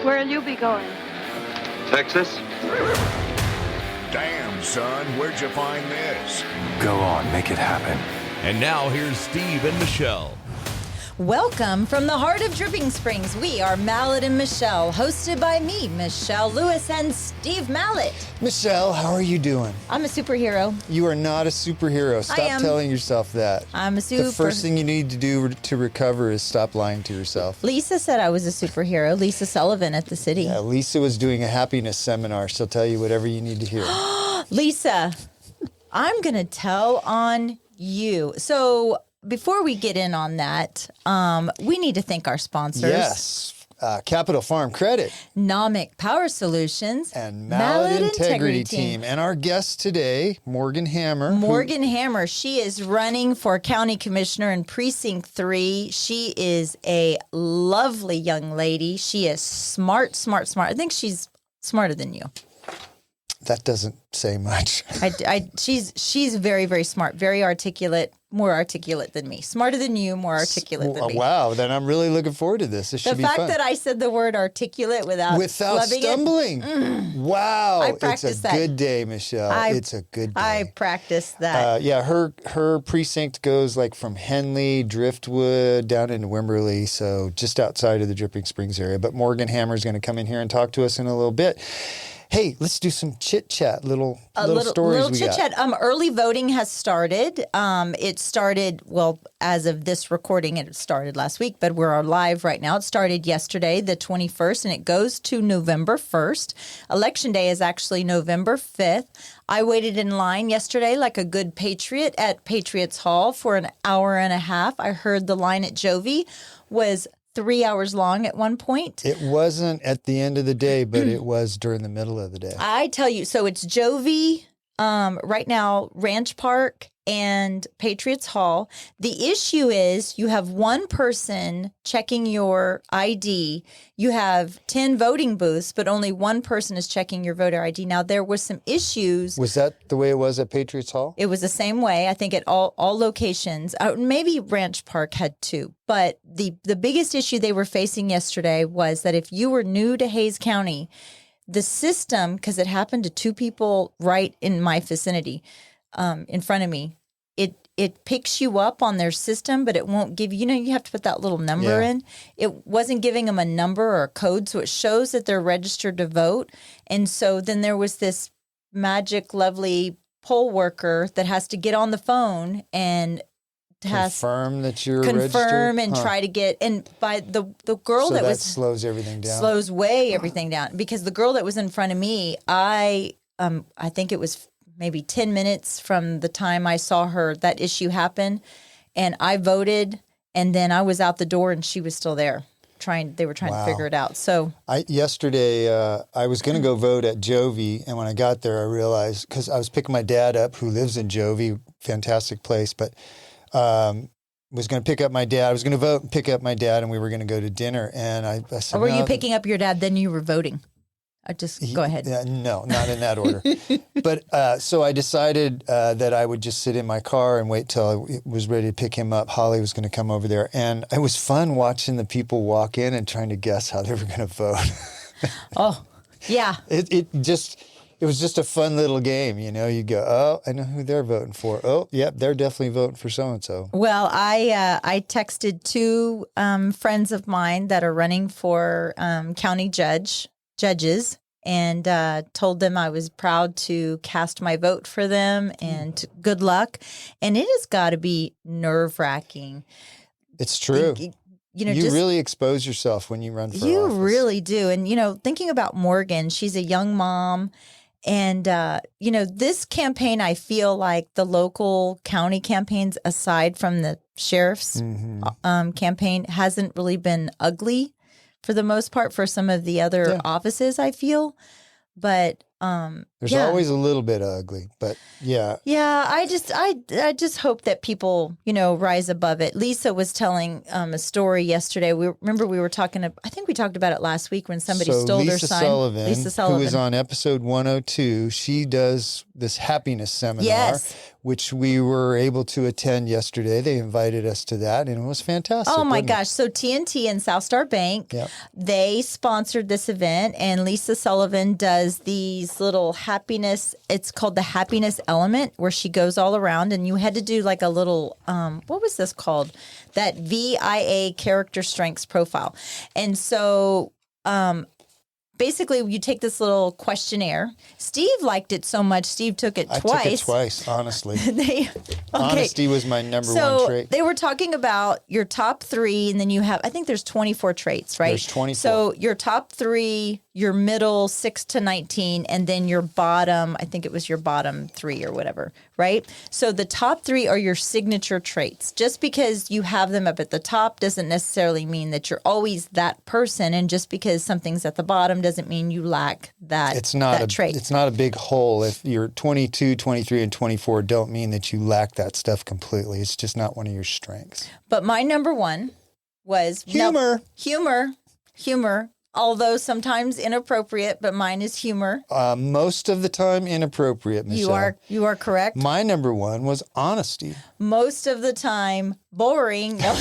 Where'll you be going? Texas? Damn, son, where'd you find this? Go on, make it happen. And now here's Steve and Michelle. Welcome from the heart of Dripping Springs. We are Mallet and Michelle, hosted by me, Michelle Lewis, and Steve Mallet. Michelle, how are you doing? I'm a superhero. You are not a superhero. Stop telling yourself that. I'm a super. The first thing you need to do to recover is stop lying to yourself. Lisa said I was a superhero. Lisa Sullivan at the city. Yeah, Lisa was doing a happiness seminar. She'll tell you whatever you need to hear. Lisa, I'm going to tell on you. So before we get in on that, we need to thank our sponsors. Yes. Capital Farm Credit. Nomic Power Solutions. And Mallet Integrity Team. And our guest today, Morgan Hammer. Morgan Hammer. She is running for county commissioner in Precinct 3. She is a lovely young lady. She is smart. I think she's smarter than you. That doesn't say much. She's very, very smart, very articulate, more articulate than me. Smarter than you, more articulate than me. Wow, then I'm really looking forward to this. This should be fun. The fact that I said the word articulate without stumbling. Wow. I practiced that. It's a good day, Michelle. It's a good day. I practiced that. Yeah, her precinct goes like from Henley, Driftwood, down into Wimberley, so just outside of the Dripping Springs area. But Morgan Hammer is going to come in here and talk to us in a little bit. Hey, let's do some chit-chat, little stories we got. Early voting has started. It started, well, as of this recording, it started last week, but we're live right now. It started yesterday, the 21st, and it goes to November 1st. Election day is actually November 5th. I waited in line yesterday like a good patriot at Patriots Hall for an hour and a half. I heard the line at Jovi was 3 hours long at one point. It wasn't at the end of the day, but it was during the middle of the day. I tell you, so it's Jovi, right now, Ranch Park, and Patriots Hall. The issue is you have one person checking your ID. You have 10 voting booths, but only one person is checking your voter ID. Now, there were some issues. Was that the way it was at Patriots Hall? It was the same way, I think, at all locations. Maybe Ranch Park had two. But the biggest issue they were facing yesterday was that if you were new to Hays County, the system, because it happened to two people right in my vicinity, in front of me, it picks you up on their system, but it won't give you, you have to put that little number in. It wasn't giving them a number or a code, so it shows that they're registered to vote. And so then there was this magic, lovely poll worker that has to get on the phone and confirm that you're registered? Confirm and try to get, and by the girl so that slows everything down. Slows everything down, because the girl that was in front of me, I think it was maybe 10 minutes from the time I saw her, that issue happen, and I voted, and then I was out the door and she was still there. They were trying to figure it out. So yesterday, I was going to go vote at Jovi, and when I got there, I realized, because I was picking my dad up, who lives in Jovi, fantastic place, but was going to pick up my dad. I was going to vote and pick up my dad, and we were going to go to dinner. And I said, or were you picking up your dad, then you were voting? Go ahead. No, not in that order. But so I decided that I would just sit in my car and wait till I was ready to pick him up. Holly was going to come over there. And it was fun watching the people walk in and trying to guess how they were going to vote. Oh, yeah. It was just a fun little game. You go, oh, I know who they're voting for. Oh, yep, they're definitely voting for so-and-so. Well, I texted two friends of mine that are running for county judges, and told them I was proud to cast my vote for them, and good luck. And it has got to be nerve-wracking. It's true. You really expose yourself when you run for office. You really do. And, thinking about Morgan, she's a young mom. And, this campaign, I feel like the local county campaigns, aside from the sheriff's campaign, hasn't really been ugly for the most part for some of the other offices, I feel. But There's yeah. always a little bit ugly, but yeah. Yeah, I just hope that people, rise above it. Lisa was telling a story yesterday. We were talking. I think we talked about it last week when somebody stole their sign. Lisa Sullivan, who was on episode 102, she does this happiness seminar, Yes. which we were able to attend yesterday. They invited us to that, and it was fantastic. Oh my wasn't it? gosh! So TNT and South Star Bank, Yep. they sponsored this event, and Lisa Sullivan does these little happiness. It's called the happiness element, where she goes all around, and you had to do like a little what was this called? That VIA character strengths profile, and so. Basically, you take this little questionnaire. Steve liked it so much. Steve took it twice. I took it twice, honestly. Okay. Honesty was my number one trait. They were talking about your top 3, and then you have, I think there's 24 traits, right? There's 24. So your top 3, your middle 6 to 19, and then your bottom, I think it was your bottom 3 or whatever, right? So the top 3 are your signature traits. Just because you have them up at the top doesn't necessarily mean that you're always that person, and just because something's at the bottom doesn't mean you lack that, that trait. It's not a big hole. If you're 22, 23, and 24, don't mean that you lack that stuff completely. It's just not one of your strengths. But my number 1 was humor. Humor. Although sometimes inappropriate, but mine is humor. Most of the time inappropriate, Michelle. You are correct. My number 1 was honesty. Most of the time boring. No.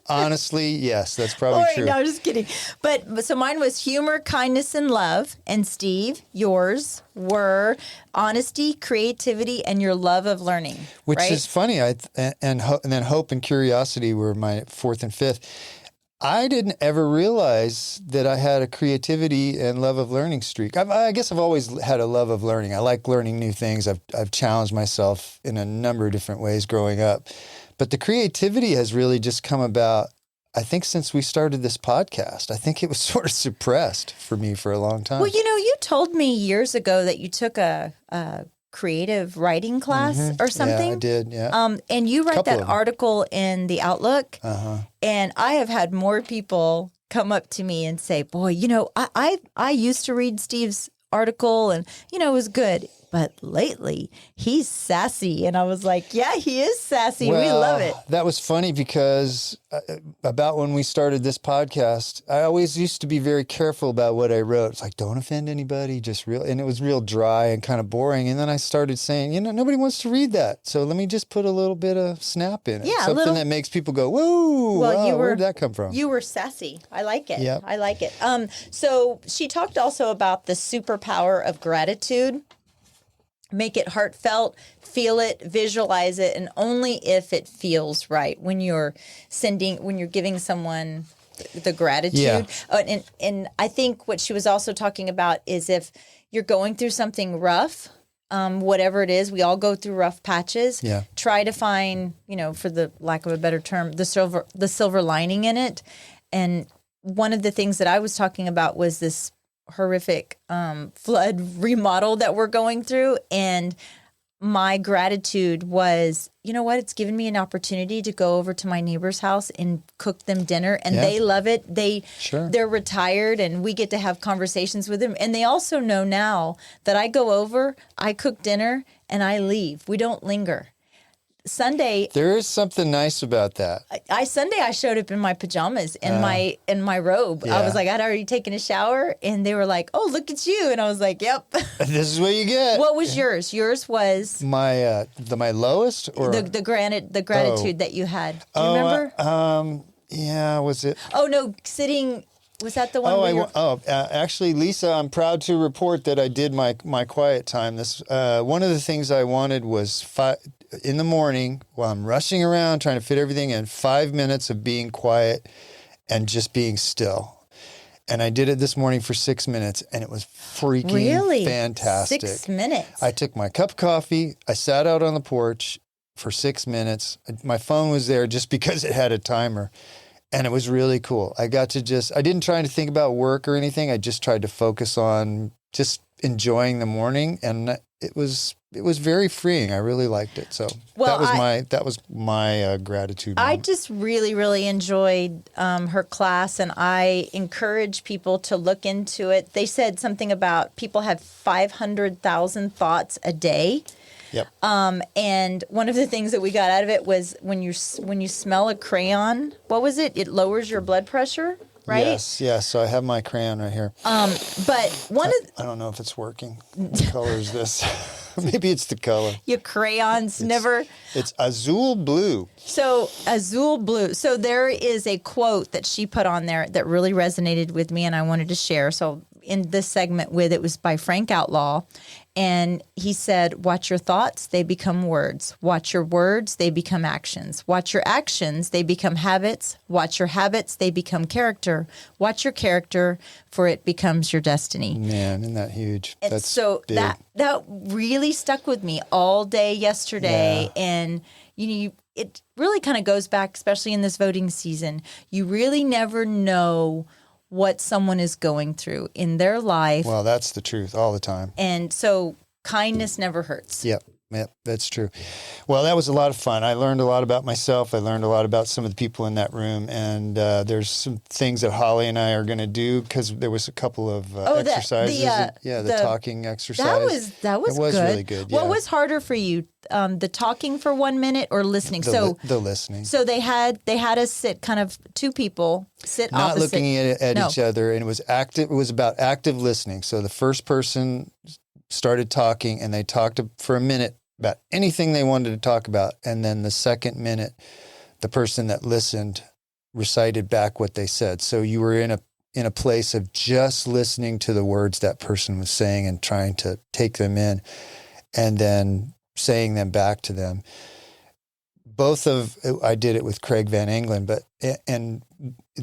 Honestly, yes, that's probably Boring. true. No, I'm just kidding. But so mine was humor, kindness, and love. And Steve, yours were honesty, creativity, and your love of learning. Which right? is funny. And then hope and curiosity were my 4th and 5th. I didn't ever realize that I had a creativity and love of learning streak. I guess I've always had a love of learning. I like learning new things. I've challenged myself in a number of different ways growing up. But the creativity has really just come about, I think, since we started this podcast. I think it was sort of suppressed for me for a long time. Well, you told me years ago that you took a creative writing class or something. Yeah, I did, yeah. And you write Couple that of them. article in the Outlook. And I have had more people come up to me and say, boy, I used to read Steve's article and, it was good. But lately, he's sassy. And I was like, yeah, he is sassy. We love it. That was funny because about when we started this podcast, I always used to be very careful about what I wrote. It's like, don't offend anybody, and it was real dry and kind of boring. And then I started saying, nobody wants to read that. So let me just put a little bit of snap in it. Yeah, something that makes people go, whoa, wow, where did that come from? You were sassy. I like it. Yep. I like it. So she talked also about the superpower of gratitude. Make it heartfelt, feel it, visualize it, and only if it feels right when you're giving someone the gratitude. Yeah. And I think what she was also talking about is if you're going through something rough, whatever it is, we all go through rough patches. Yeah. Try to find, for the lack of a better term, the silver lining in it. And one of the things that I was talking about was this horrific flood remodel that we're going through, and my gratitude was, it's given me an opportunity to go over to my neighbor's house and cook them dinner, and they love it. They're retired, and we get to have conversations with them, and they also know now that I go over, I cook dinner, and I leave. We don't linger. Sunday, there is something nice about that. Sunday I showed up in my pajamas and my robe. Yeah. I was like, I'd already taken a shower, and they were like, "Oh, look at you!" And I was like, "Yep." This is what you get. What was yours? Yours was my my lowest, or the gratitude that you had. Do you remember? Yeah, was it? Oh no, sitting. Was that the one? Actually, Lisa, I'm proud to report that I did my quiet time. This one of the things I wanted was in the morning while I'm rushing around trying to fit everything in, 5 minutes of being quiet and just being still. And I did it this morning for 6 minutes, and it was freaking fantastic. 6 minutes. I took my cup of coffee. I sat out on the porch for 6 minutes. My phone was there just because it had a timer. And it was really cool. I got to I didn't try to think about work or anything. I just tried to focus on just enjoying the morning. And it was very freeing. I really liked it. So Well, that was my gratitude. I moment. just really, really enjoyed her class, and I encourage people to look into it. They said something about people have 500,000 thoughts a day. Yep. And one of the things that we got out of it was when you smell a crayon, what was it? It lowers your blood pressure, right? Yes. So I have my crayon right here. But I don't know if it's working. What color is this? Maybe it's the color. your crayons never. It's azul blue. So azul blue. So there is a quote that she put on there that really resonated with me, and I wanted to share. So in this segment it was by Frank Outlaw. And he said, watch your thoughts, they become words. Watch your words, they become actions. Watch your actions, they become habits. Watch your habits, they become character. Watch your character, for it becomes your destiny. Man, isn't that huge? And That's so big. that really stuck with me all day yesterday. Yeah. And it really kind of goes back, especially in this voting season. You really never know what someone is going through in their life. Well, that's the truth all the time. And so kindness never hurts. Yep, that's true. Well, that was a lot of fun. I learned a lot about myself. I learned a lot about some of the people in that room. And there's some things that Holly and I are going to do because there was a couple of exercises. The talking exercise. That was it was good. really good. What yeah. was harder for you, the talking for 1 minute or listening? The listening. So they had us sit kind of two people sit Not opposite. looking at No. each other, and it was active. It was about active listening. So the first person started talking, and they talked for a minute about anything they wanted to talk about, and then the second minute, the person that listened recited back what they said. So you were in a place of just listening to the words that person was saying and trying to take them in, and then saying them back to them. I did it with Craig Van Engelen, and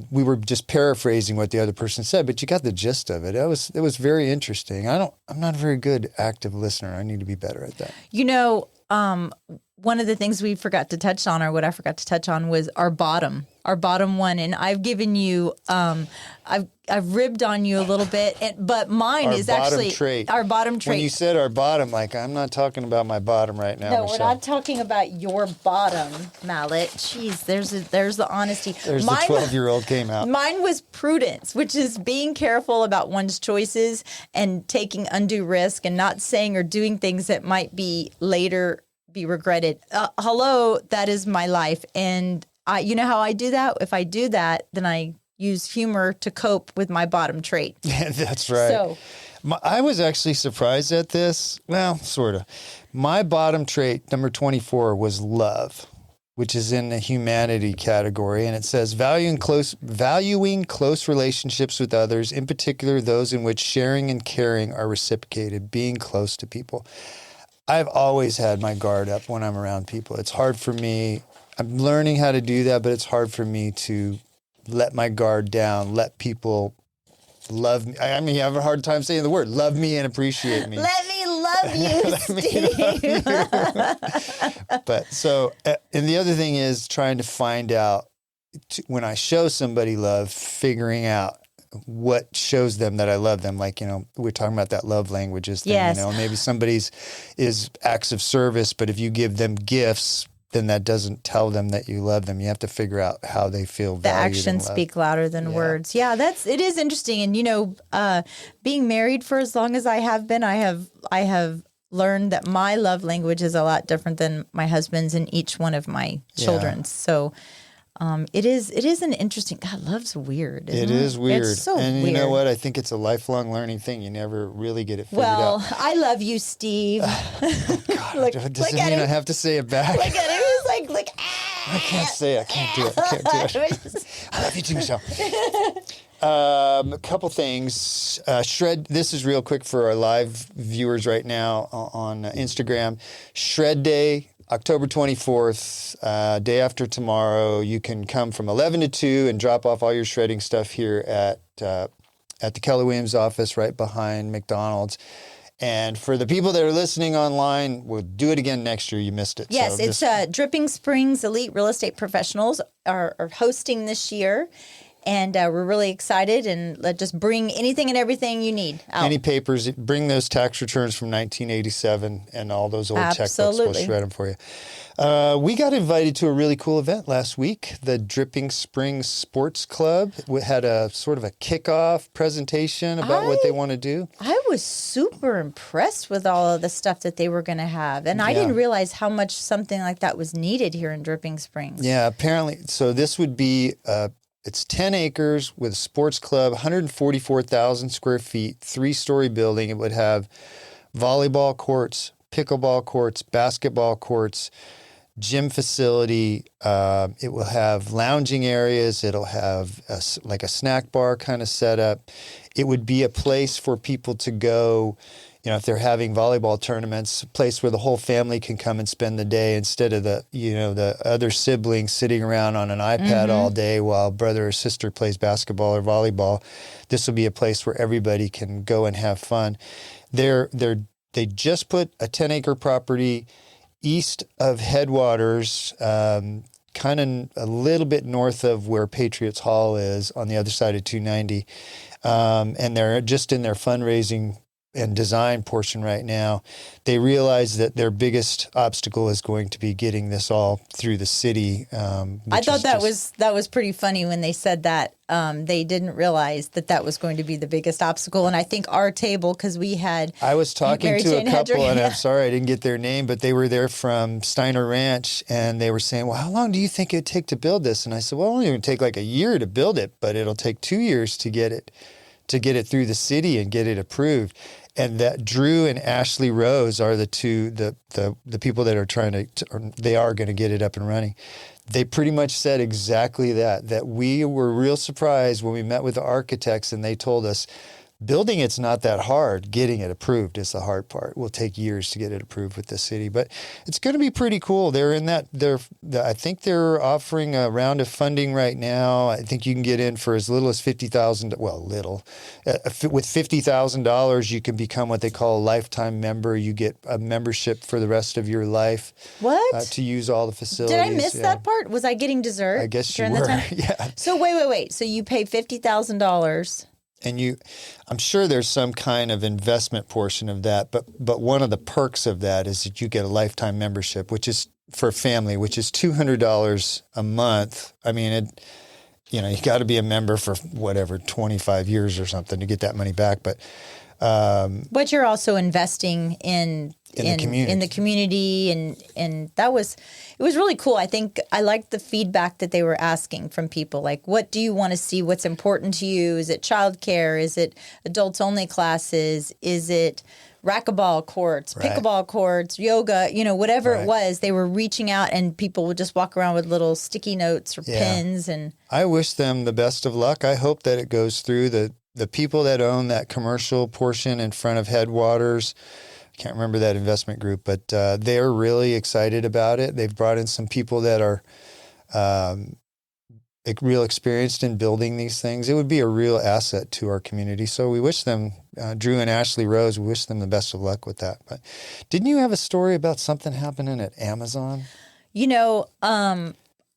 we were just paraphrasing what the other person said, but you got the gist of it. It was very interesting. I'm not a very good active listener. I need to be better at that. One of the things we forgot to touch on, or what I forgot to touch on, was our bottom one. And I've given you, I've ribbed on you a little bit, but mine Our is bottom actually trait. our bottom trait. When you said our bottom, like, I'm not talking about my bottom right now, No, Michelle. we're not talking about your bottom, Mallet. Jeez, there's the honesty. There's the 12-year-old came out. Mine was prudence, which is being careful about one's choices and taking undue risk and not saying or doing things that might be later be regretted. Hello, that is my life. And you know how I do that? If I do that, then I use humor to cope with my bottom trait. Yeah, that's right. So I was actually surprised at this. Well, sort of. My bottom trait, number 24, was love, which is in the humanity category. And it says valuing close relationships with others, in particular those in which sharing and caring are reciprocated, being close to people. I've always had my guard up when I'm around people. It's hard for me. I'm learning how to do that, but it's hard for me to let my guard down, let people love me. I mean, I have a hard time saying the word, love me and appreciate me. let me love you, Steve. But so, and the other thing is trying to find out when I show somebody love, figuring out what shows them that I love them. Like, we're talking about that love languages thing, Yes. maybe somebody's is acts of service, but if you give them gifts, then that doesn't tell them that you love them. You have to figure out how they feel The valued actions and loved. speak louder than words. Yeah, it is interesting. And being married for as long as I have been, I have learned that my love language is a lot different than my husband's and each one of my children's. So it is an interesting. God, love's weird. It is weird. It's so and weird. you know what? I think it's a lifelong learning thing. You never really get it figured Well, out. I love you, Steve. God, look does at it mean him. I have to say it back? Look at him. He's like, look. I can't say it. I can't do it. I can't do it. I love you too, Michelle. A couple things. Shred. This is real quick for our live viewers right now on Instagram. Shred Day, October 24th, day after tomorrow. You can come from 11 to 2 and drop off all your shredding stuff here at the Keller Williams office right behind McDonald's. And for the people that are listening online, we'll do it again next year. You missed it. Yes, So it's Dripping Springs Elite Real Estate Professionals are hosting this year. And we're really excited, and just bring anything and everything you need out. Any papers, bring those tax returns from 1987 and all those old checkbooks. We'll shred them for you. We got invited to a really cool event last week. The Dripping Springs Sports Club had a sort of a kickoff presentation about what they want to do. I was super impressed with all of the stuff that they were going to have. And I didn't realize how much something like that was needed here in Dripping Springs. Yeah, apparently. So this would be... it's 10 acres with a sports club, 144,000 square feet, 3-story building. It would have volleyball courts, pickleball courts, basketball courts, gym facility. It will have lounging areas. It'll have like a snack bar kind of setup. It would be a place for people to go, if they're having volleyball tournaments, a place where the whole family can come and spend the day instead of the other siblings sitting around on an iPad all day while brother or sister plays basketball or volleyball. This will be a place where everybody can go and have fun. They just put a 10-acre property east of Headwaters, kind of a little bit north of where Patriots Hall is on the other side of 290. And they're just in their fundraising and design portion right now. They realize that their biggest obstacle is going to be getting this all through the city. I thought that was pretty funny when they said that. They didn't realize that was going to be the biggest obstacle. And I think our table, because we had... I was talking to a couple, and I'm sorry I didn't get their name, but they were there from Steiner Ranch, and they were saying, well, how long do you think it would take to build this? And I said, well, it'll only take like a year to build it, but it'll take 2 years to get it through the city and get it approved. And that Drew and Ashley Rose are the two, the people that are they are going to get it up and running. They pretty much said exactly that we were real surprised when we met with the architects and they told us, building it's not that hard. Getting it approved is the hard part. It will take years to get it approved with the city, but it's going to be pretty cool. I think they're offering a round of funding right now. I think you can get in for as little as $50,000. Well, little. With $50,000, you can become what they call a lifetime member. You get a membership for the rest of your life. What? To use all the facilities. Did I miss that part? Was I getting dessert? I guess you during were. The time? Yeah. So wait. So you pay $50,000. And I'm sure there's some kind of investment portion of that, but one of the perks of that is that you get a lifetime membership, which is for family, which is $200 a month. I mean, you got to be a member for 25 years or something to get that money back. But you're also investing in the community, and it was really cool. I think I liked the feedback that they were asking from people. Like, what do you want to see? What's important to you? Is it childcare? Is it adults only classes? Is it racquetball courts, pickleball courts, yoga? Whatever it was, they were reaching out, and people would just walk around with little sticky notes or pins. And I wish them the best of luck. I hope that it goes through. The people that own that commercial portion in front of Headwaters, I can't remember that investment group, but they're really excited about it. They've brought in some people that are real experienced in building these things. It would be a real asset to our community. So we wish them, Drew and Ashley Rose, we wish them the best of luck with that. But didn't you have a story about something happening at Amazon?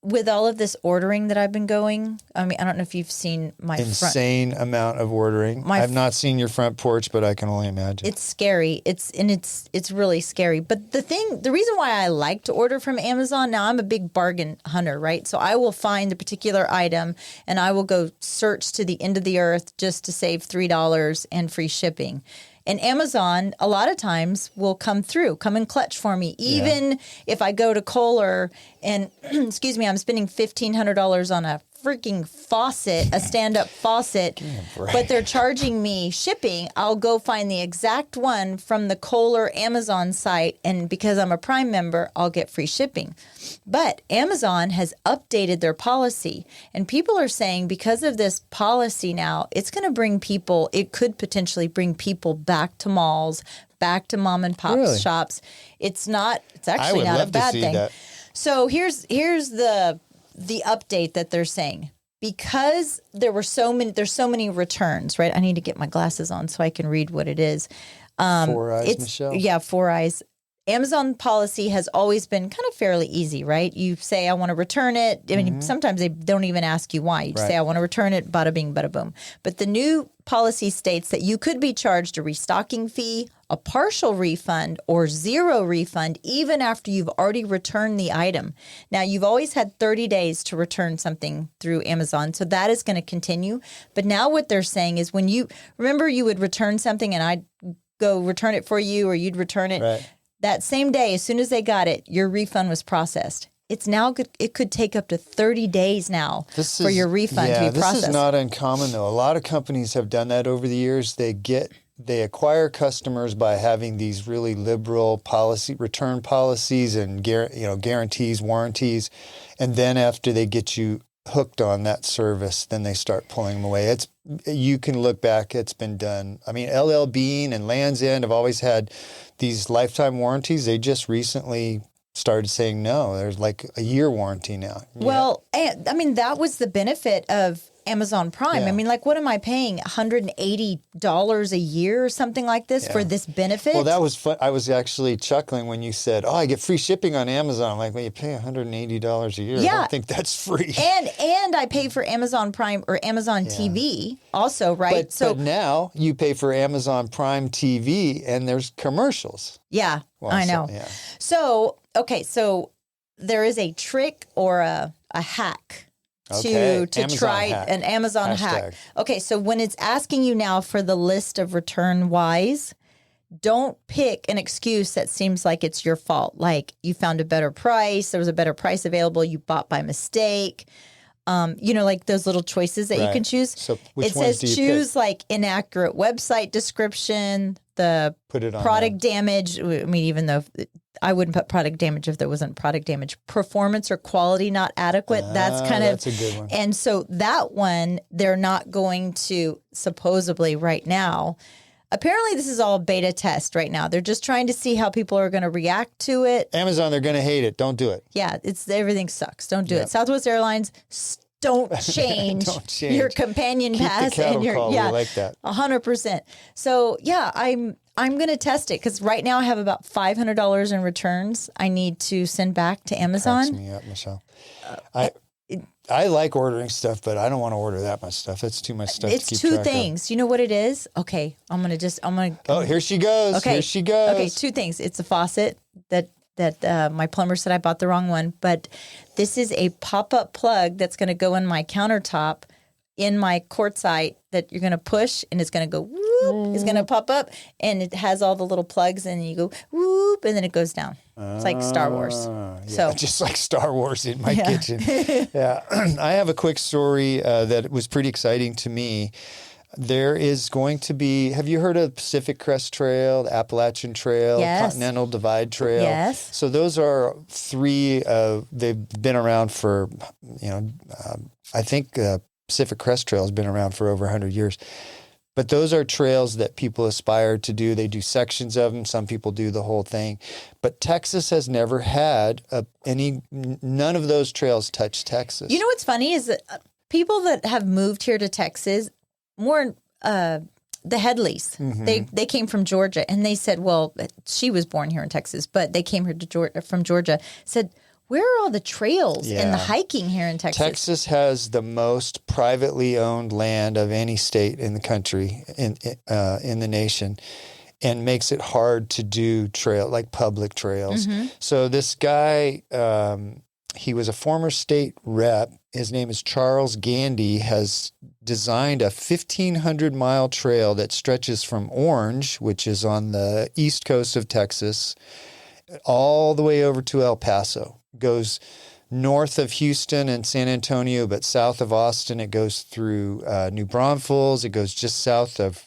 With all of this ordering that I've been going, I mean, I don't know if you've seen my insane amount of ordering. I've not seen your front porch, but I can only imagine. It's scary. It's really scary. But the reason why I like to order from Amazon, now I'm a big bargain hunter, right? So I will find a particular item and I will go search to the end of the earth just to save $3 and free shipping. And Amazon, a lot of times, will come and clutch for me. Even if I go to Kohler and, excuse me, I'm spending $1,500 on a freaking faucet, a stand-up faucet, but they're charging me shipping, I'll go find the exact one from the Kohler Amazon site, and because I'm a Prime member, I'll get free shipping. But Amazon has updated their policy, and people are saying because of this policy now, it could potentially bring people back to malls, back to mom and pop shops. It's actually not a bad thing. That. So here's the update that they're saying. Because there's so many returns, right? I need to get my glasses on so I can read what it is. 4 Eyes, Michelle? Yeah, 4 Eyes. Amazon policy has always been kind of fairly easy, right? You say, I want to return it. I mean, sometimes they don't even ask you why. You just say, I want to return it, bada bing, bada boom. But the new policy states that you could be charged a restocking fee, a partial refund, or zero refund, even after you've already returned the item. Now, you've always had 30 days to return something through Amazon, so that is going to continue. But now what they're saying is when you, remember you would return something and I'd go return it for you or you'd return it. Right. That same day, as soon as they got it, your refund was processed. It's now good. It could take up to 30 days now for your refund to be processed. This is not uncommon though. A lot of companies have done that over the years. They acquire customers by having these really liberal return policies and guarantees, warranties, and then after they get you hooked on that service, then they start pulling them away. You can look back, it's been done. I mean, LL Bean and Land's End have always had these lifetime warranties. They just recently started saying no. There's like a year warranty now. Well, and, I mean, that was the benefit of Amazon Prime. Yeah. I mean, like, what am I paying? $180 a year or something like this for this benefit? Well, that was fun. I was actually chuckling when you said, I get free shipping on Amazon. I'm like, well, you pay $180 a year. Yeah. I don't think that's free. And I pay for Amazon Prime or Amazon TV also, right? But now you pay for Amazon Prime TV and there's commercials. Yeah, I know. So, okay, so there is a trick or a hack to Amazon try hack. an Amazon Hashtag. hack. Okay, so when it's asking you now for the list of return whys, don't pick an excuse that seems like it's your fault. Like you found a better price, there was a better price available, you bought by mistake. Like those little choices that you can choose. So which it ones says do you choose pick? like inaccurate website description, the Put it on product damage. I mean, even though I wouldn't put product damage if there wasn't product damage, performance or quality not adequate. That's that's a good one. And so that one, they're not going to supposedly right now. Apparently, this is all beta test right now. They're just trying to see how people are going to react to it. Amazon, they're going to hate it. Don't do it. Yeah, everything sucks. Don't do it. Southwest Airlines, don't change, Don't change. your companion Keep the pass cattle and your call. We like that. 100%. So yeah, I'm going to test it because right now I have about $500 in returns I need to send back to Amazon. Cracks me up, Michelle. I like ordering stuff, but I don't want to order that much stuff. It's too much stuff It's to keep two track things. You know what it is? Okay, I'm gonna. Oh, here she goes. Okay. Here she goes. Okay, two things. It's a faucet that my plumber said I bought the wrong one, but this is a pop-up plug that's going to go in my countertop in my quartzite that you're going to push and it's going to go whoop. It's going to pop up and it has all the little plugs and you go whoop and then it goes down. It's like Star Wars. So just like Star Wars in my kitchen. Yeah. I have a quick story that was pretty exciting to me. There is going to be, have you heard of Pacific Crest Trail, the Appalachian Trail, Yes. Continental Divide Trail? Yes. So those are three, they've been around for, I think Pacific Crest Trail has been around for over 100 years. But those are trails that people aspire to do. They do sections of them. Some people do the whole thing. But Texas has never had none of those trails touch Texas. You know what's funny is that people that have moved here to Texas, more the Headleys, they came from Georgia and they said, well, she was born here in Texas, but they came here from Georgia, said, where are all the trails and the hiking here in Texas? Texas has the most privately owned land of any state in the country, in the nation, and makes it hard to do public trails. So this guy, he was a former state rep. His name is Charles Gandy, has designed a 1,500-mile trail that stretches from Orange, which is on the east coast of Texas, all the way over to El Paso. Goes north of Houston and San Antonio, but south of Austin. It goes through New Braunfels. It goes just south of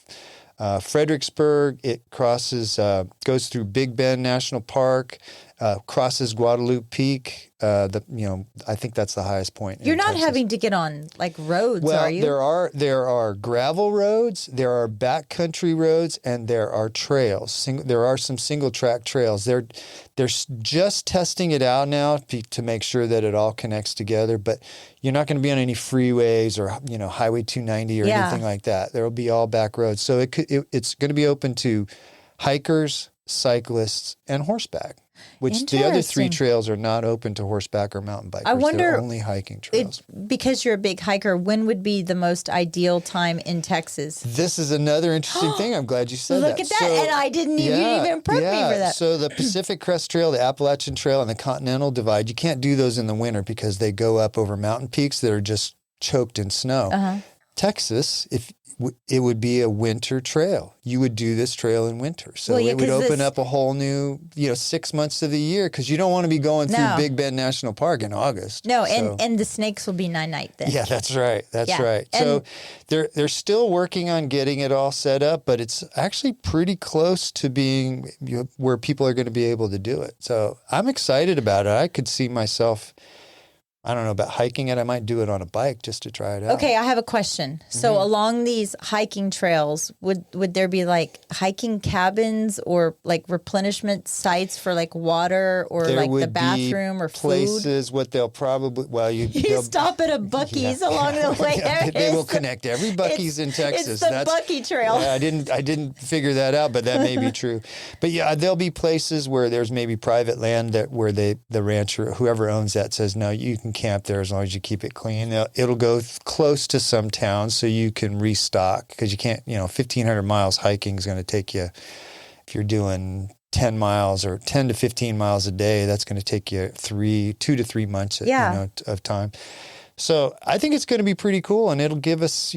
Fredericksburg. It goes through Big Bend National Park, crosses Guadalupe Peak. I think that's the highest point. You're in not Texas. having to get on like roads, are you? There are gravel roads, there are backcountry roads, and there are trails. There are some single track trails. They're just testing it out now to make sure that it all connects together. But you're not going to be on any freeways or Highway 290 or anything like that. There will be all back roads. So it's going to be open to hikers, cyclists, and horseback, which the other 3 Interesting. trails are not open to horseback or mountain bikers. I wonder- They're only hiking trails. Because you're a big hiker, when would be the most ideal time in Texas? This is another interesting thing. I'm glad you said that. Look at that. And I didn't even, you didn't even prep me for that. So the Pacific Crest Trail, the Appalachian Trail, and the Continental Divide, you can't do those in the winter because they go up over mountain peaks that are just choked in snow. Uh-huh. Texas, it would be a winter trail. You would do this trail in winter. So Well, yeah, it would 'cause open this- up a whole new, 6 months of the year because you don't want to be going through No. Big Bend National Park in August. No, So- and the snakes will be night then. yeah, that's right. That's Yeah. right. So they're still working on getting it all set up, but it's actually pretty close to being where people are going to be able to do it. So I'm excited about it. I could see myself, I don't know about hiking it. I might do it on a bike just to try it out. Okay, I have a question. So Mm-hmm. along these hiking trails, would there be like hiking cabins or like replenishment sites for like water or There like the would bathroom be or food? places. What they'll probably You they'll- stop at a Buc-ee's along the way. Yeah, they will It's- connect every Buc-ee's in Texas. It's the Bucky Trail. Yeah, I didn't figure that out, but that may be true. But yeah, there'll be places where there's maybe private land where the rancher, whoever owns that, says no, you can camp there as long as you keep it clean. It'll go close to some towns so you can restock because you can't. 1,500 miles hiking is going to take you, if you're doing 10 miles or 10 to 15 miles a day, that's going to take you 2 to 3 months of time. So I think it's going to be pretty cool, and it'll give us,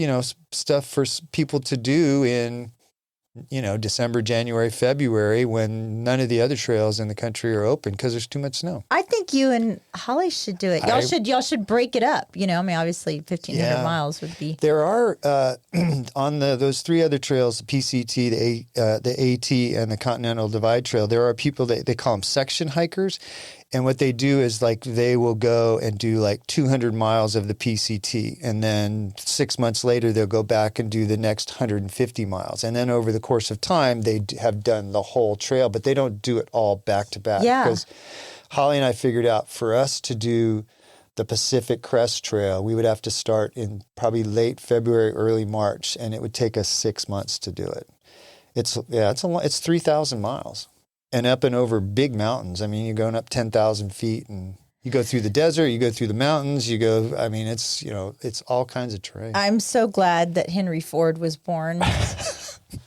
stuff for people to do in, December, January, February, when none of the other trails in the country are open because there's too much snow. I think you and Holly should do it. Y'all should break it up. Obviously 1,500 Yeah. miles would be. There are on those 3 other trails, the PCT, the AT, and the Continental Divide Trail. There are people that they call them section hikers, and what they do is like they will go and do like 200 miles of the PCT, and then 6 months later they'll go back and do the next 150 miles, and then over the course of time they have done the whole trail, but they don't do it all back to back. Yeah. Because Holly and I figured out for us to do the Pacific Crest Trail, we would have to start in probably late February, early March, and it would take us 6 months to do it. It's 3,000 miles and up and over big mountains. I mean, you're going up 10,000 feet and you go through the desert, you go through the mountains, it's all kinds of terrain. I'm so glad that Henry Ford was born.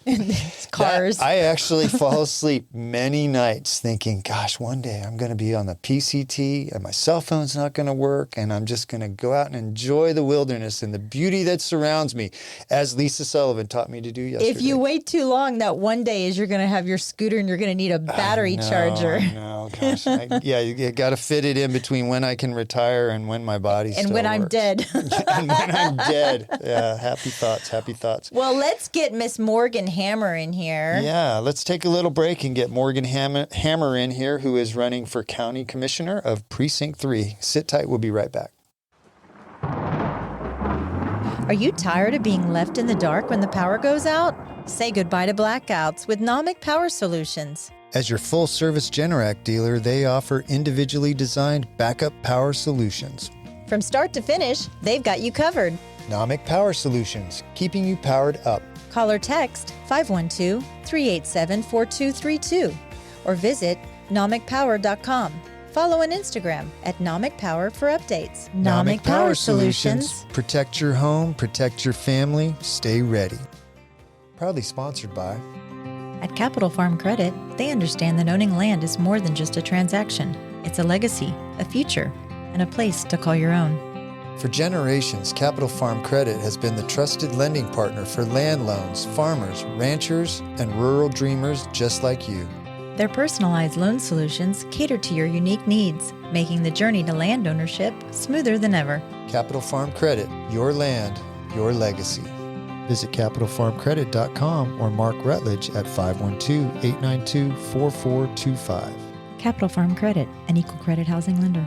in these cars. I actually fall asleep many nights thinking, gosh, one day I'm going to be on the PCT and my cell phone's not going to work and I'm just going to go out and enjoy the wilderness and the beauty that surrounds me, as Lisa Sullivan taught me to do yesterday. If you wait too long, that one day is you're going to have your scooter and you're going to need a battery charger. No, gosh. You got to fit it in between when I can retire and when my body And when I'm dead. And when I'm dead. Yeah, happy thoughts, happy thoughts. Well, let's get Miss Morgan Hammer in here. Yeah, let's take a little break and get Morgan Hammer in here, who is running for County Commissioner of Precinct 3. Sit tight, we'll be right back. Are you tired of being left in the dark when the power goes out? Say goodbye to blackouts with Nomic Power Solutions. As your full-service Generac dealer, they offer individually designed backup power solutions. From start to finish, they've got you covered. Nomic Power Solutions, keeping you powered up. Call or text 512-387-4232 or visit nomicpower.com. Follow on Instagram at Nomic Power for updates. Nomic Power Solutions. Protect your home, protect your family, stay ready. Proudly sponsored by... At Capital Farm Credit, they understand that owning land is more than just a transaction. It's a legacy, a future, and a place to call your own. For generations, Capital Farm Credit has been the trusted lending partner for land loans, farmers, ranchers, and rural dreamers just like you. Their personalized loan solutions cater to your unique needs, making the journey to land ownership smoother than ever. Capital Farm Credit, your land, your legacy. Visit capitalfarmcredit.com or Mark Rutledge at 512-892-4425. Capital Farm Credit, an equal credit housing lender.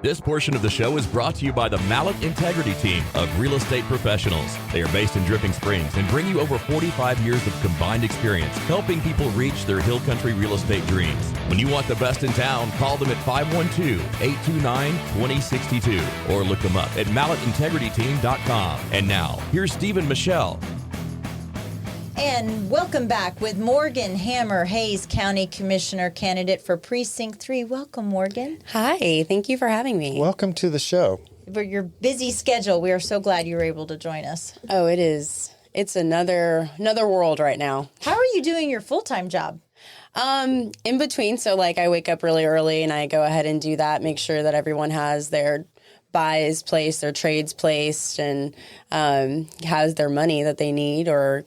This portion of the show is brought to you by the Mallet Integrity Team of real estate professionals. They are based in Dripping Springs and bring you over 45 years of combined experience helping people reach their hill country real estate dreams. When you want the best in town, call them at 512-829-2062 or look them up at malletintegrityteam.com. And now, here's Steve and Michelle. And welcome back with Morgan Hammer, Hayes County Commissioner candidate for Precinct 3. Welcome, Morgan. Hi, thank you for having me. Welcome to the show. For your busy schedule, we are so glad you were able to join us. Oh, it is. It's another world right now. How are you doing your full-time job? In between, so like I wake up really early and I go ahead and do that, make sure that everyone has their buys placed, their trades placed, and has their money that they need, or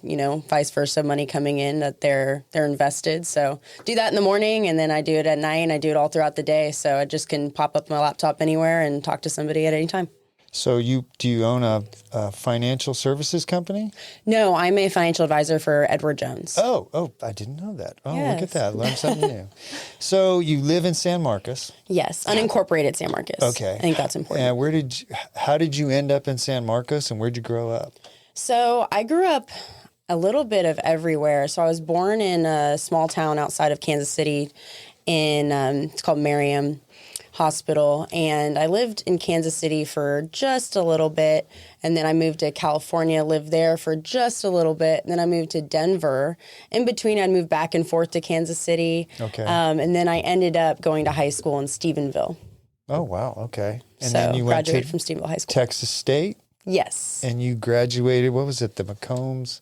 vice versa, money coming in that they're invested. So do that in the morning, and then I do it at night, and I do it all throughout the day. So I just can pop up my laptop anywhere and talk to somebody at any time. So do you own a financial services company? No, I'm a financial advisor for Edward Jones. Oh, I didn't know that. Oh, Yes. Look at that. Learn something new. So you live in San Marcos. Yes, unincorporated San Marcos. Okay. I think that's important. And how did you end up in San Marcos, and where'd you grow up? So I grew up a little bit of everywhere. So I was born in a small town outside of Kansas City it's called Merriam Hospital. And I lived in Kansas City for just a little bit. And then I moved to California, lived there for just a little bit. And then I moved to Denver. In between, I'd moved back and forth to Kansas City. Okay. And then I ended up going to high school in Stephenville. Oh, wow. Okay. And So then you went graduated to from Stephenville High School. Texas State, Yes. and you graduated, what was it, the McCombs?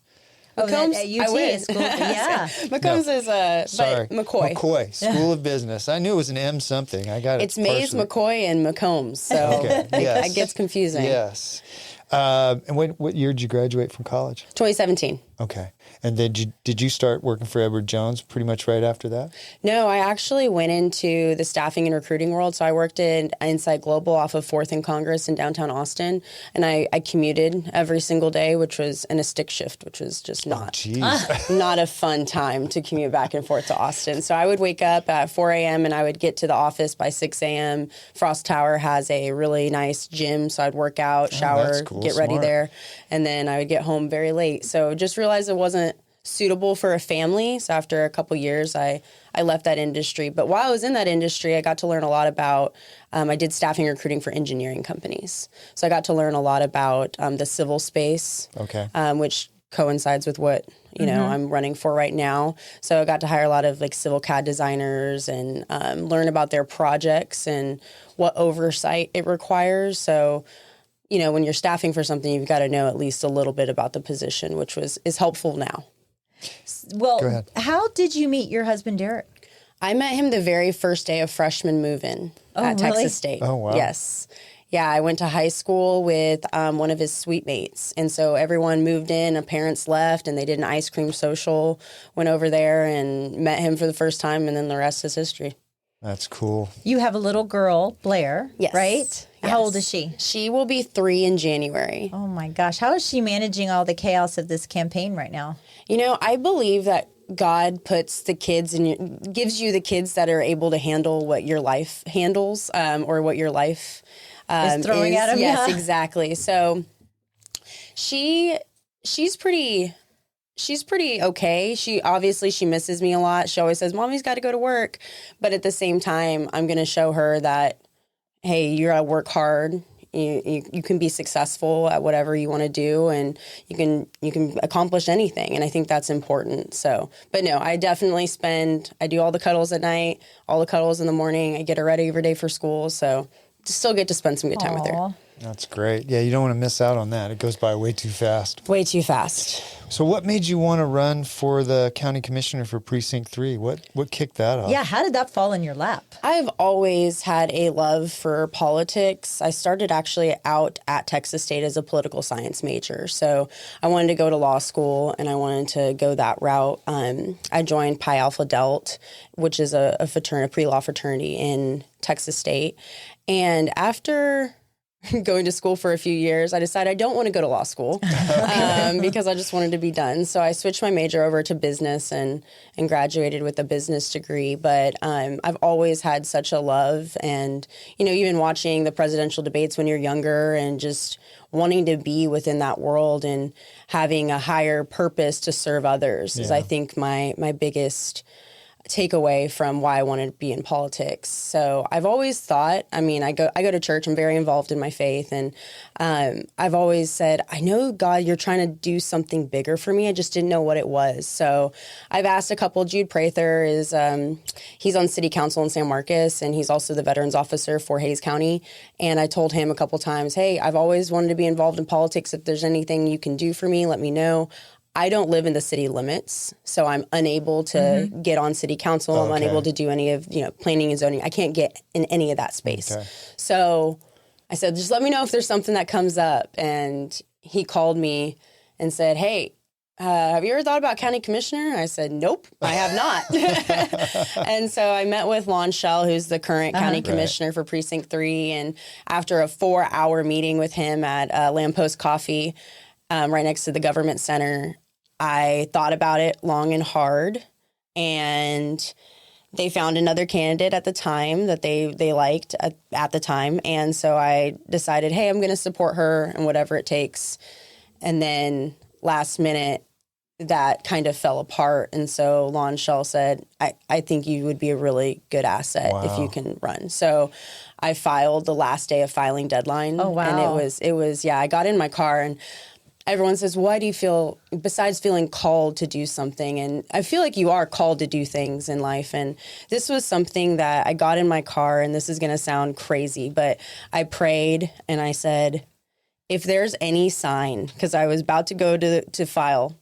McCombs, at I UT wish. school. Yeah. McCombs is Sorry. but McCoy. McCoy, School of Business. I knew it was an M something. I got it. It's Mays, partially. McCoy, and McCombs, so Okay. Yes. it gets confusing. Yes. And what year did you graduate from college? 2017. Okay. And then did you start working for Edward Jones pretty much right after that? No, I actually went into the staffing and recruiting world. So I worked in Insight Global off of 4th and Congress in downtown Austin. And I commuted every single day, which was in a stick shift, which was just not a fun time to commute back and forth to Austin. So I would wake up at 4 a.m. and I would get to the office by 6 a.m. Frost Tower has a really nice gym. So I'd work out, shower, that's cool. get ready Smart. there. And then I would get home very late. So just realized it wasn't suitable for a family. So after a couple years, I left that industry. But while I was in that industry, I got to learn a lot about, I did staffing recruiting for engineering companies. So I got to learn a lot about the civil space, Okay. which coincides with what, I'm running for right now. So I got to hire a lot of like civil CAD designers and learn about their projects and what oversight it requires. So when you're staffing for something, you've got to know at least a little bit about the position, which is helpful now. Well, Go ahead. how did you meet your husband, Derek? I met him the very first day of freshman move-in at really? Texas State. Oh, wow. Yes. Yeah, I went to high school with one of his suite mates. And so everyone moved in, and parents left, and they did an ice cream social, went over there and met him for the first time, and then the rest is history. That's cool. You have a little girl, Blair, Yes. right? How Yes. old is she? She will be 3 in January. Oh my gosh. How is she managing all the chaos of this campaign right now? I believe that God puts the kids and gives you the kids that are able to handle what your life handles, or what your life Is throwing at 'em, Yes, yeah. exactly. So she's pretty okay. She misses me a lot. She always says, "Mommy's got to go to work," but at the same time, I'm going to show her that, hey, you got to work hard. You can be successful at whatever you want to do, and you can accomplish anything. And I think that's important. So, but no, I definitely I do all the cuddles at night, all the cuddles in the morning. I get her ready every day for school. So still get to spend some good time with her. Aw. That's great. Yeah, you don't want to miss out on that. It goes by way too fast. Way too fast. So what made you want to run for the county commissioner for Precinct 3? What kicked that off? Yeah, how did that fall in your lap? I've always had a love for politics. I started actually out at Texas State as a political science major. So I wanted to go to law school, and I wanted to go that route. I joined Pi Alpha Delt, which is a pre-law fraternity in Texas State. And after going to school for a few years, I decided I don't want to go to law school because I just wanted to be done. So I switched my major over to business and graduated with a business degree. But I've always had such a love, and even watching the presidential debates when you're younger and just wanting to be within that world and having a higher purpose to serve others is, I think, my biggest take away from why I wanted to be in politics. So I've always thought, I mean, I go to church. I'm very involved in my faith. And I've always said, I know, God, you're trying to do something bigger for me. I just didn't know what it was. So I've asked a couple. Jude Prather is, he's on city council in San Marcos, and he's also the veterans officer for Hays County. And I told him a couple times, hey, I've always wanted to be involved in politics. If there's anything you can do for me, let me know. I don't live in the city limits, so I'm unable to get on city council. I'm unable to do any of, planning and zoning. I can't get in any of that space. Okay. So I said, just let me know if there's something that comes up. And he called me and said, hey, have you ever thought about county commissioner? I said, nope, I have not. And so I met with Lon Shell, who's the current county commissioner for Precinct 3. And after a 4-hour meeting with him at Lamppost Coffee, right next to the government center, I thought about it long and hard, and they found another candidate at the time that they liked at the time. And so I decided, hey, I'm going to support her and whatever it takes. And then last minute, that kind of fell apart. And so Lon Shell said, I think you would be a really good asset if you can run. So I filed the last day of filing deadline. Oh, wow. And it was, I got in my car, and everyone says, why do you feel, besides feeling called to do something? And I feel like you are called to do things in life. And this was something that I got in my car, and this is going to sound crazy, but I prayed and I said, if there's any sign, because I was about to go to file,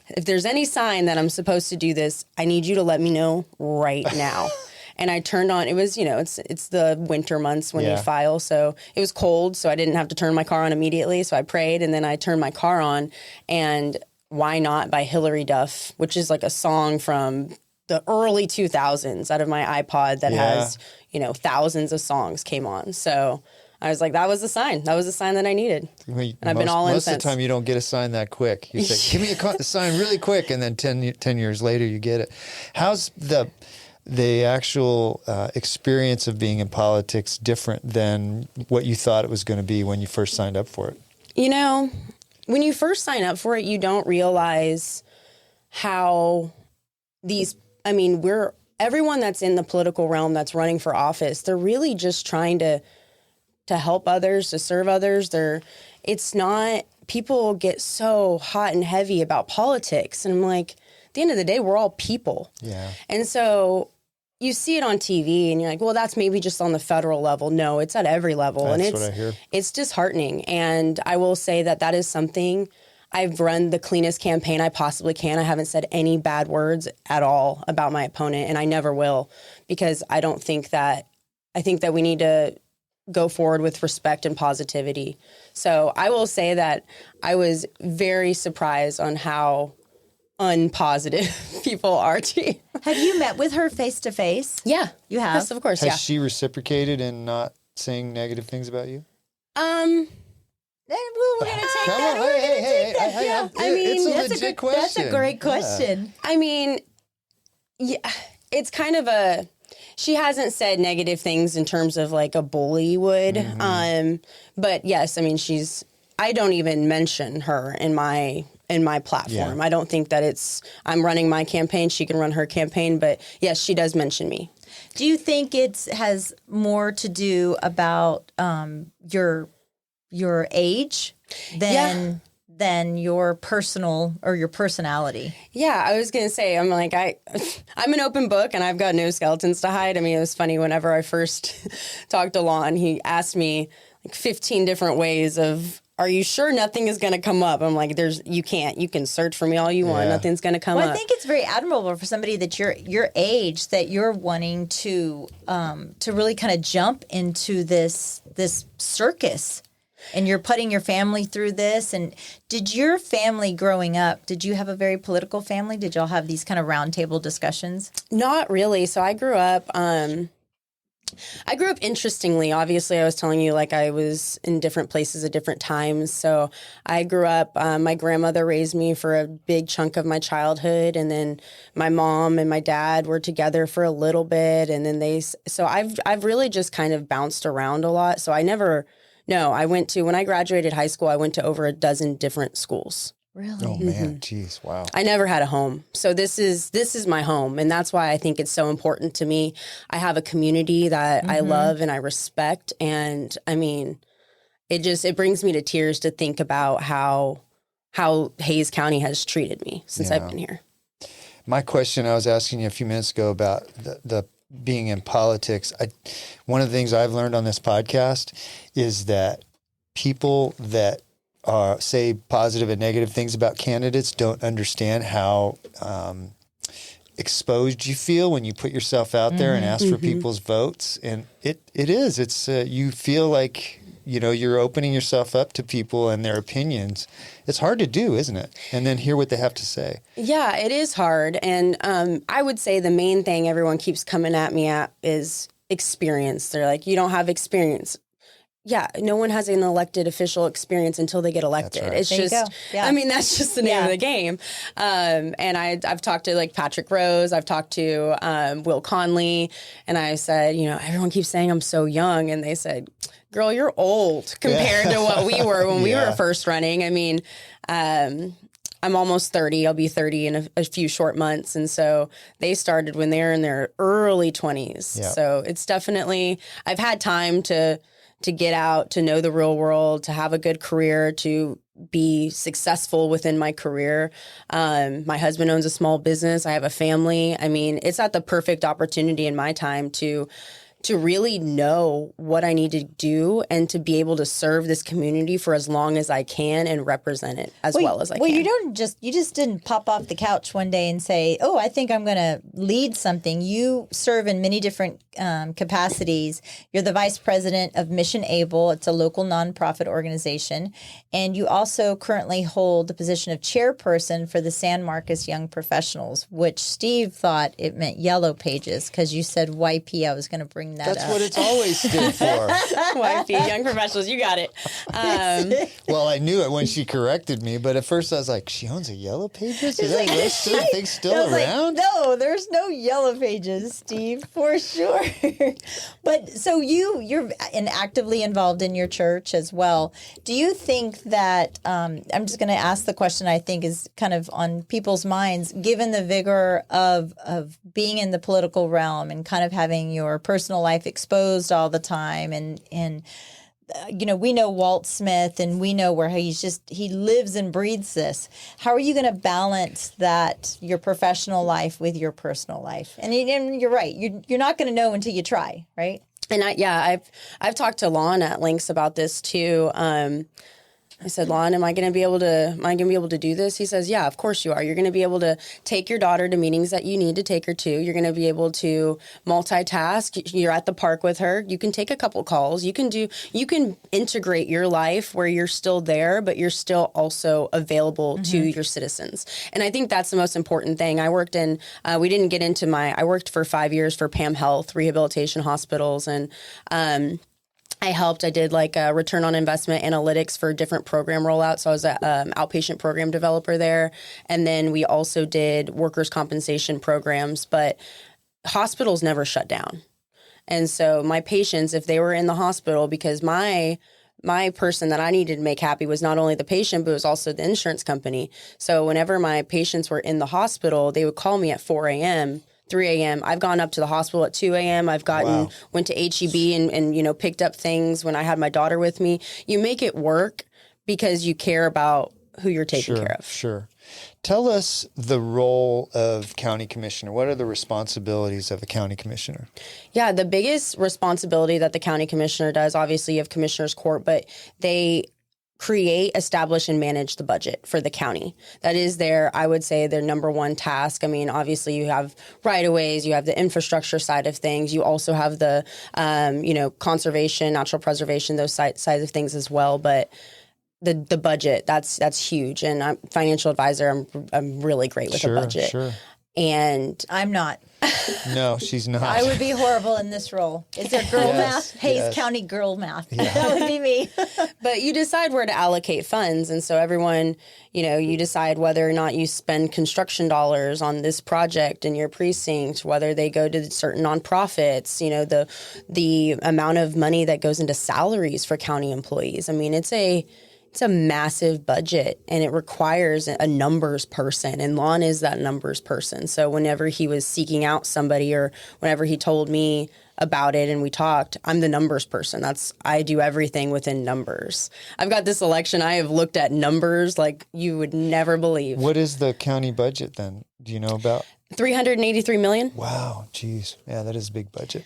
if there's any sign that I'm supposed to do this, I need you to let me know right now. And I turned on, it was, it's the winter months when you file. So it was cold, so I didn't have to turn my car on immediately. So I prayed, and then I turned my car on. And Why Not by Hillary Duff, which is like a song from the early 2000s out of my iPod that has, thousands of songs came on. So I was like, that was the sign. That was the sign that I needed. And I've been all in since. Most of the time, you don't get a sign that quick. You say, give me a sign really quick, and then 10 years later, you get it. How's the actual experience of being in politics different than what you thought it was going to be when you first signed up for it? When you first sign up for it, you don't realize how everyone that's in the political realm that's running for office, they're really just trying to help others, to serve others. It's not, people get so hot and heavy about politics. And I'm like, at the end of the day, we're all people. Yeah. And so you see it on TV and you're like, well, that's maybe just on the federal level. No, it's at every level. That's what I hear. It's disheartening. And I will say that is something. I've run the cleanest campaign I possibly can. I haven't said any bad words at all about my opponent, and I never will, because I think that we need to go forward with respect and positivity. So I will say that I was very surprised on how unpositive people are to you. Have you met with her face to face? Yeah. You have? Yes, of course. Has she reciprocated in not saying negative things about you? We're going to take Come that. on. Hey. It's a legit question. That's a great question. It's kind of she hasn't said negative things in terms of like a bully would. Mm-hmm. But yes, I don't even mention her in my platform. Yeah. I don't think that I'm running my campaign. She can run her campaign, but yes, she does mention me. Do you think it has more to do about your age than your personal or your personality? Yeah, I was going to say, I'm an open book and I've got no skeletons to hide. It was funny whenever I first talked to Lon, he asked me like 15 different ways of, are you sure nothing is going to come up? I'm like, you can search for me all you want. Nothing's going to come up. I think it's very admirable for somebody that your age, that you're wanting to really kind of jump into this circus. And you're putting your family through this. And did your family growing up, did you have a very political family? Did y'all have these kind of roundtable discussions? Not really. So I grew up interestingly. Obviously, I was telling you, like, I was in different places at different times. So I grew up, my grandmother raised me for a big chunk of my childhood. And then my mom and my dad were together for a little bit. And then I've really just kind of bounced around a lot. So when I graduated high school, I went to over a dozen different schools. Really? Oh man, geez, wow. I never had a home. So this is my home. And that's why I think it's so important to me. I have a community that I love and I respect. And I mean, it brings me to tears to think about how Hays County has treated me since I've been here. My question I was asking you a few minutes ago about the being in politics. One of the things I've learned on this podcast is that people that say positive and negative things about candidates don't understand how exposed you feel when you put yourself out there and ask for people's votes. And it's you feel like, you're opening yourself up to people and their opinions. It's hard to do, isn't it? And then hear what they have to say. Yeah, it is hard. And I would say the main thing everyone keeps coming at me at is experience. They're like, you don't have experience. Yeah, no one has an elected official experience until they get elected. That's right. It's just, I mean, that's just the name of the game. And I've talked to like Patrick Rose, I've talked to Will Conley, and I said, everyone keeps saying I'm so young, and they said, girl, you're old compared to what we were when we were first running. I mean, I'm almost 30. I'll be 30 in a few short months. And so they started when they were in their early 20s. Yep. So it's definitely, I've had time to get out, to know the real world, to have a good career, to be successful within my career. My husband owns a small business. I have a family. I mean, it's at the perfect opportunity in my time to really know what I need to do and to be able to serve this community for as long as I can and represent it as well as I can. Well, you just didn't pop off the couch one day and say, oh, I think I'm going to lead something. You serve in many different capacities. You're the vice president of Mission Able. It's a local nonprofit organization. And you also currently hold the position of chairperson for the San Marcos Young Professionals, which Steve thought it meant Yellow Pages because you said YP. I was going to bring that That's up. what it's always stood for. YP, Young Professionals, you got it. Well, I knew it when she corrected me, but at first I was like, she owns a Yellow Pages? Is that thing still around? Like, no, there's no Yellow Pages, Steve, for sure. But so you're actively involved in your church as well. Do you think that, I'm just going to ask the question I think is kind of on people's minds, given the vigor of being in the political realm and kind of having your personal life exposed all the time and we know Walt Smith and we know where he lives and breathes this. How are you going to balance that, your professional life with your personal life? And you're right. You're not going to know until you try, right? And I've talked to Lon at lengths about this too. I said, Lon, am I going to be able to do this? He says, yeah, of course you are. You're going to be able to take your daughter to meetings that you need to take her to. You're going to be able to multitask. You're at the park with her. You can take a couple calls. You can integrate your life where you're still there, but you're still also available to your citizens. And I think that's the most important thing. I worked I worked for 5 years for PAM Health, rehabilitation hospitals, and, I did like a return on investment analytics for different program rollouts. So I was an outpatient program developer there. And then we also did workers' compensation programs, but hospitals never shut down. And so my patients, if they were in the hospital, because my person that I needed to make happy was not only the patient, but it was also the insurance company. So whenever my patients were in the hospital, they would call me at 4 a.m., 3 a.m. I've gone up to the hospital at 2 a.m. I've went to HEB and picked up things when I had my daughter with me. You make it work because you care about who you're taking care of. Sure. Tell us the role of county commissioner. What are the responsibilities of a county commissioner? Yeah, the biggest responsibility that the county commissioner does, obviously you have commissioner's court, but they create, establish, and manage the budget for the county. That is I would say, their number one task. I mean, obviously you have right-of-ways, you have the infrastructure side of things. You also have the, conservation, natural preservation, those sides of things as well. But the budget, that's huge. And I'm financial advisor. I'm really great with the budget. Sure. And I'm not. No, she's not. I would be horrible in this role. Is there girl math? Hays County girl math. Yeah. That would be me. But you decide where to allocate funds. And so everyone, you decide whether or not you spend construction dollars on this project in your precinct, whether they go to certain nonprofits, the amount of money that goes into salaries for county employees. I mean, it's it's a massive budget, and it requires a numbers person, and Lon is that numbers person. So whenever he was seeking out somebody, or whenever he told me about it and we talked, I'm the numbers person. I do everything within numbers. I've got this election, I have looked at numbers like you would never believe. What is the county budget then? Do you know about? $383 million. Wow, geez. Yeah, that is a big budget.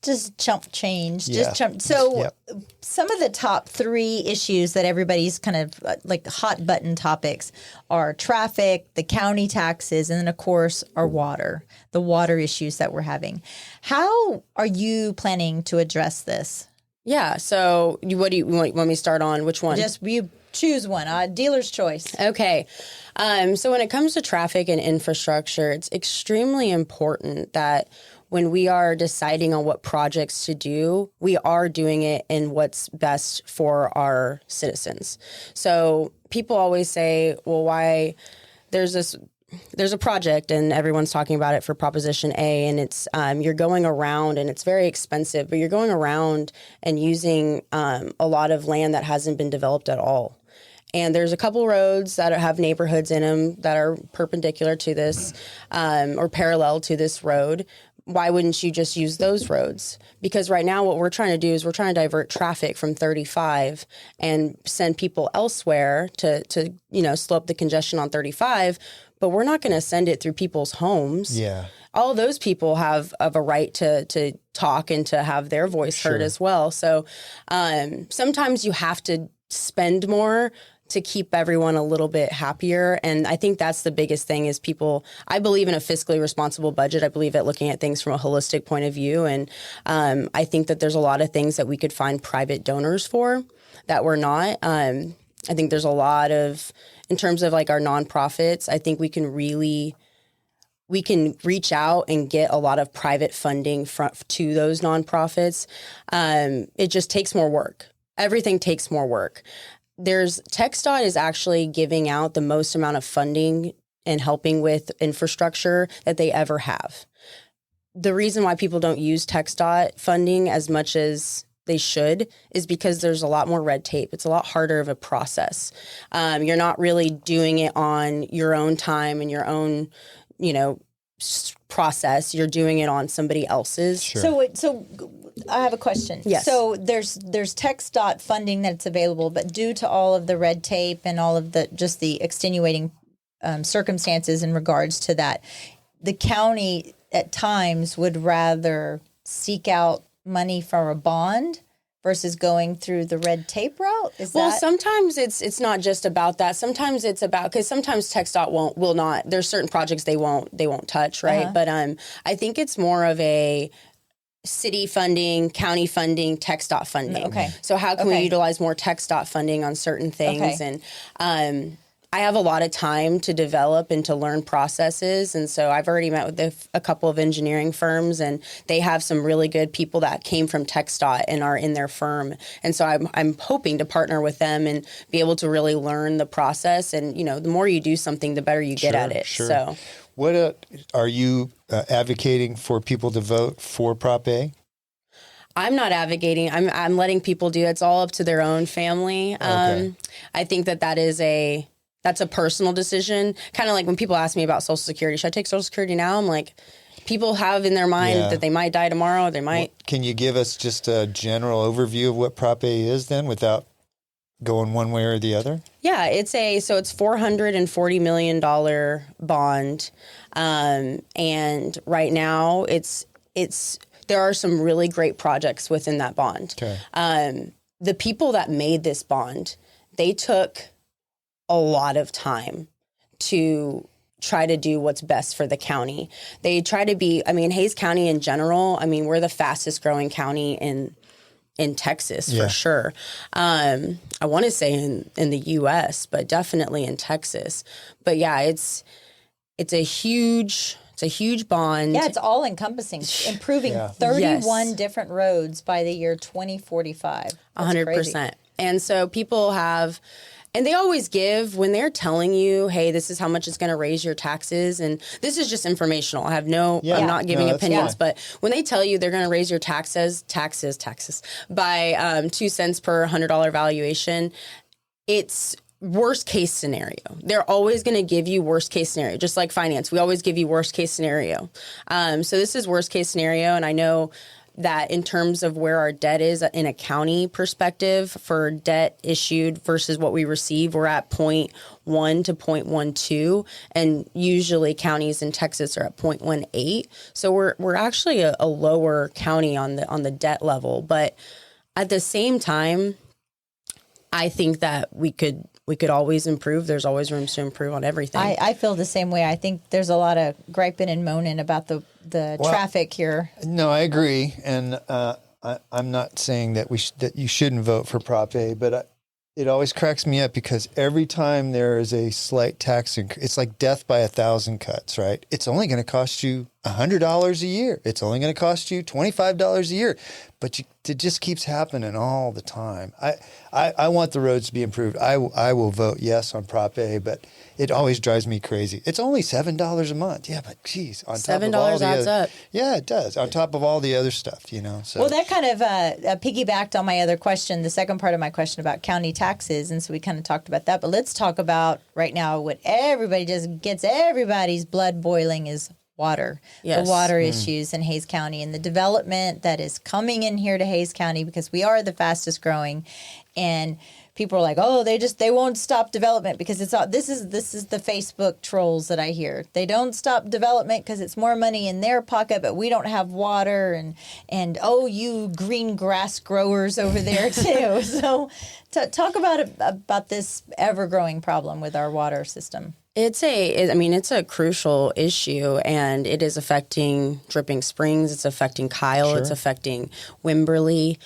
Just chump change. Yeah. Just chump. So Yep. some of the top 3 issues that everybody's kind of like hot button topics are traffic, the county taxes, and then of course our water, the water issues that we're having. How are you planning to address this? Yeah. So what do you want me to start on? Which one? Just you choose one, dealer's choice. Okay. So when it comes to traffic and infrastructure, it's extremely important that when we are deciding on what projects to do, we are doing it in what's best for our citizens. So people always say, well, why there's a project and everyone's talking about it for Proposition A, and it's you're going around and it's very expensive, but you're going around and using a lot of land that hasn't been developed at all. And there's a couple roads that have neighborhoods in them that are perpendicular to this or parallel to this road. Why wouldn't you just use those roads? Because right now what we're trying to do is we're trying to divert traffic from 35 and send people elsewhere to slow up the congestion on 35, but we're not going to send it through people's homes. Yeah. All those people have a right to talk and to have their voice heard as well. So sometimes you have to spend more to keep everyone a little bit happier. And I think that's the biggest thing is I believe in a fiscally responsible budget. I believe at looking at things from a holistic point of view. And I think that there's a lot of things that we could find private donors for that we're not. I think there's a lot of, in terms of like our nonprofits, I think we can reach out and get a lot of private funding to those nonprofits. It just takes more work. Everything takes more work. TxDOT is actually giving out the most amount of funding and helping with infrastructure that they ever have. The reason why people don't use TxDOT funding as much as they should is because there's a lot more red tape. It's a lot harder of a process. You're not really doing it on your own time and your own, process. You're doing it on somebody else's. Sure. So I have a question. Yes. So there's TxDOT funding that's available, but due to all of the red tape and all of the extenuating circumstances in regards to that, the county at times would rather seek out money for a bond versus going through the red tape route? Sometimes it's not just about that. Sometimes it's about, because sometimes TxDOT will not. There's certain projects they won't touch, right? Uh-huh. But I think it's more of a city funding, county funding, TxDOT funding. Okay. So how can we utilize more TxDOT funding on certain things? Okay. And I have a lot of time to develop and to learn processes. And so I've already met with a couple of engineering firms, and they have some really good people that came from TxDOT and are in their firm. And so I'm hoping to partner with them and be able to really learn the process. And, the more you do something, the better you get at it. Sure. So What are you advocating for people to vote for Prop A? I'm not advocating. I'm letting people do it. It's all up to their own family. Okay. I think that's a personal decision. Kind of like when people ask me about Social Security, should I take Social Security now? I'm like, people have in their mind that they might die tomorrow. They might. Can you give us just a general overview of what Prop A is then without going one way or the other? Yeah, it's $440 million bond. And right now there are some really great projects within that bond. Okay. The people that made this bond, they took a lot of time to try to do what's best for the county. They try to be, Hays County in general, we're the fastest growing county in Texas for sure. I want to say in the U.S., but definitely in Texas. But yeah, it's a huge bond. Yeah, it's all encompassing, improving 31 different roads by the year 2045. 100%. And so people have, and they always give when they're telling you, hey, this is how much it's going to raise your taxes. And this is just informational. I'm not giving opinions, but when they tell you they're going to raise your taxes by 2 cents per $100 valuation, it's worst case scenario. They're always going to give you worst case scenario, just like finance. We always give you worst case scenario. So this is worst case scenario. And I know that in terms of where our debt is in a county perspective for debt issued versus what we receive, we're at 0.1 to 0.12. And usually counties in Texas are at 0.18. So we're actually a lower county on the debt level. But at the same time, I think that we could always improve. There's always room to improve on everything. I feel the same way. I think there's a lot of griping and moaning about the traffic here. No, I agree, and I'm not saying that that you shouldn't vote for Prop A, but it always cracks me up because every time there is a slight tax increase, it's like death by 1,000 cuts, right? It's only going to cost you $100 a year. It's only going to cost you $25 a year, but it just keeps happening all the time. I want the roads to be improved. I will vote yes on Prop A, but it always drives me crazy. It's only $7 a month. Yeah, but geez, on top of all $7 adds up. Yeah, it does. On top of all the other stuff, So. Well, that kind of piggybacked on my other question, the second part of my question about county taxes, and so we kind of talked about that. But let's talk about right now what everybody just gets everybody's blood boiling is water, yes. The water issues in Hays County and the development that is coming in here to Hays County because we are the fastest growing, and people are like, oh, they won't stop development because it's all, this is the Facebook trolls that I hear. They don't stop development because it's more money in their pocket, but we don't have water and oh, you green grass growers over there too. So talk about this ever growing problem with our water system. It's a crucial issue, and it is affecting Dripping Springs. It's affecting Kyle. Sure. It's affecting Wimberley.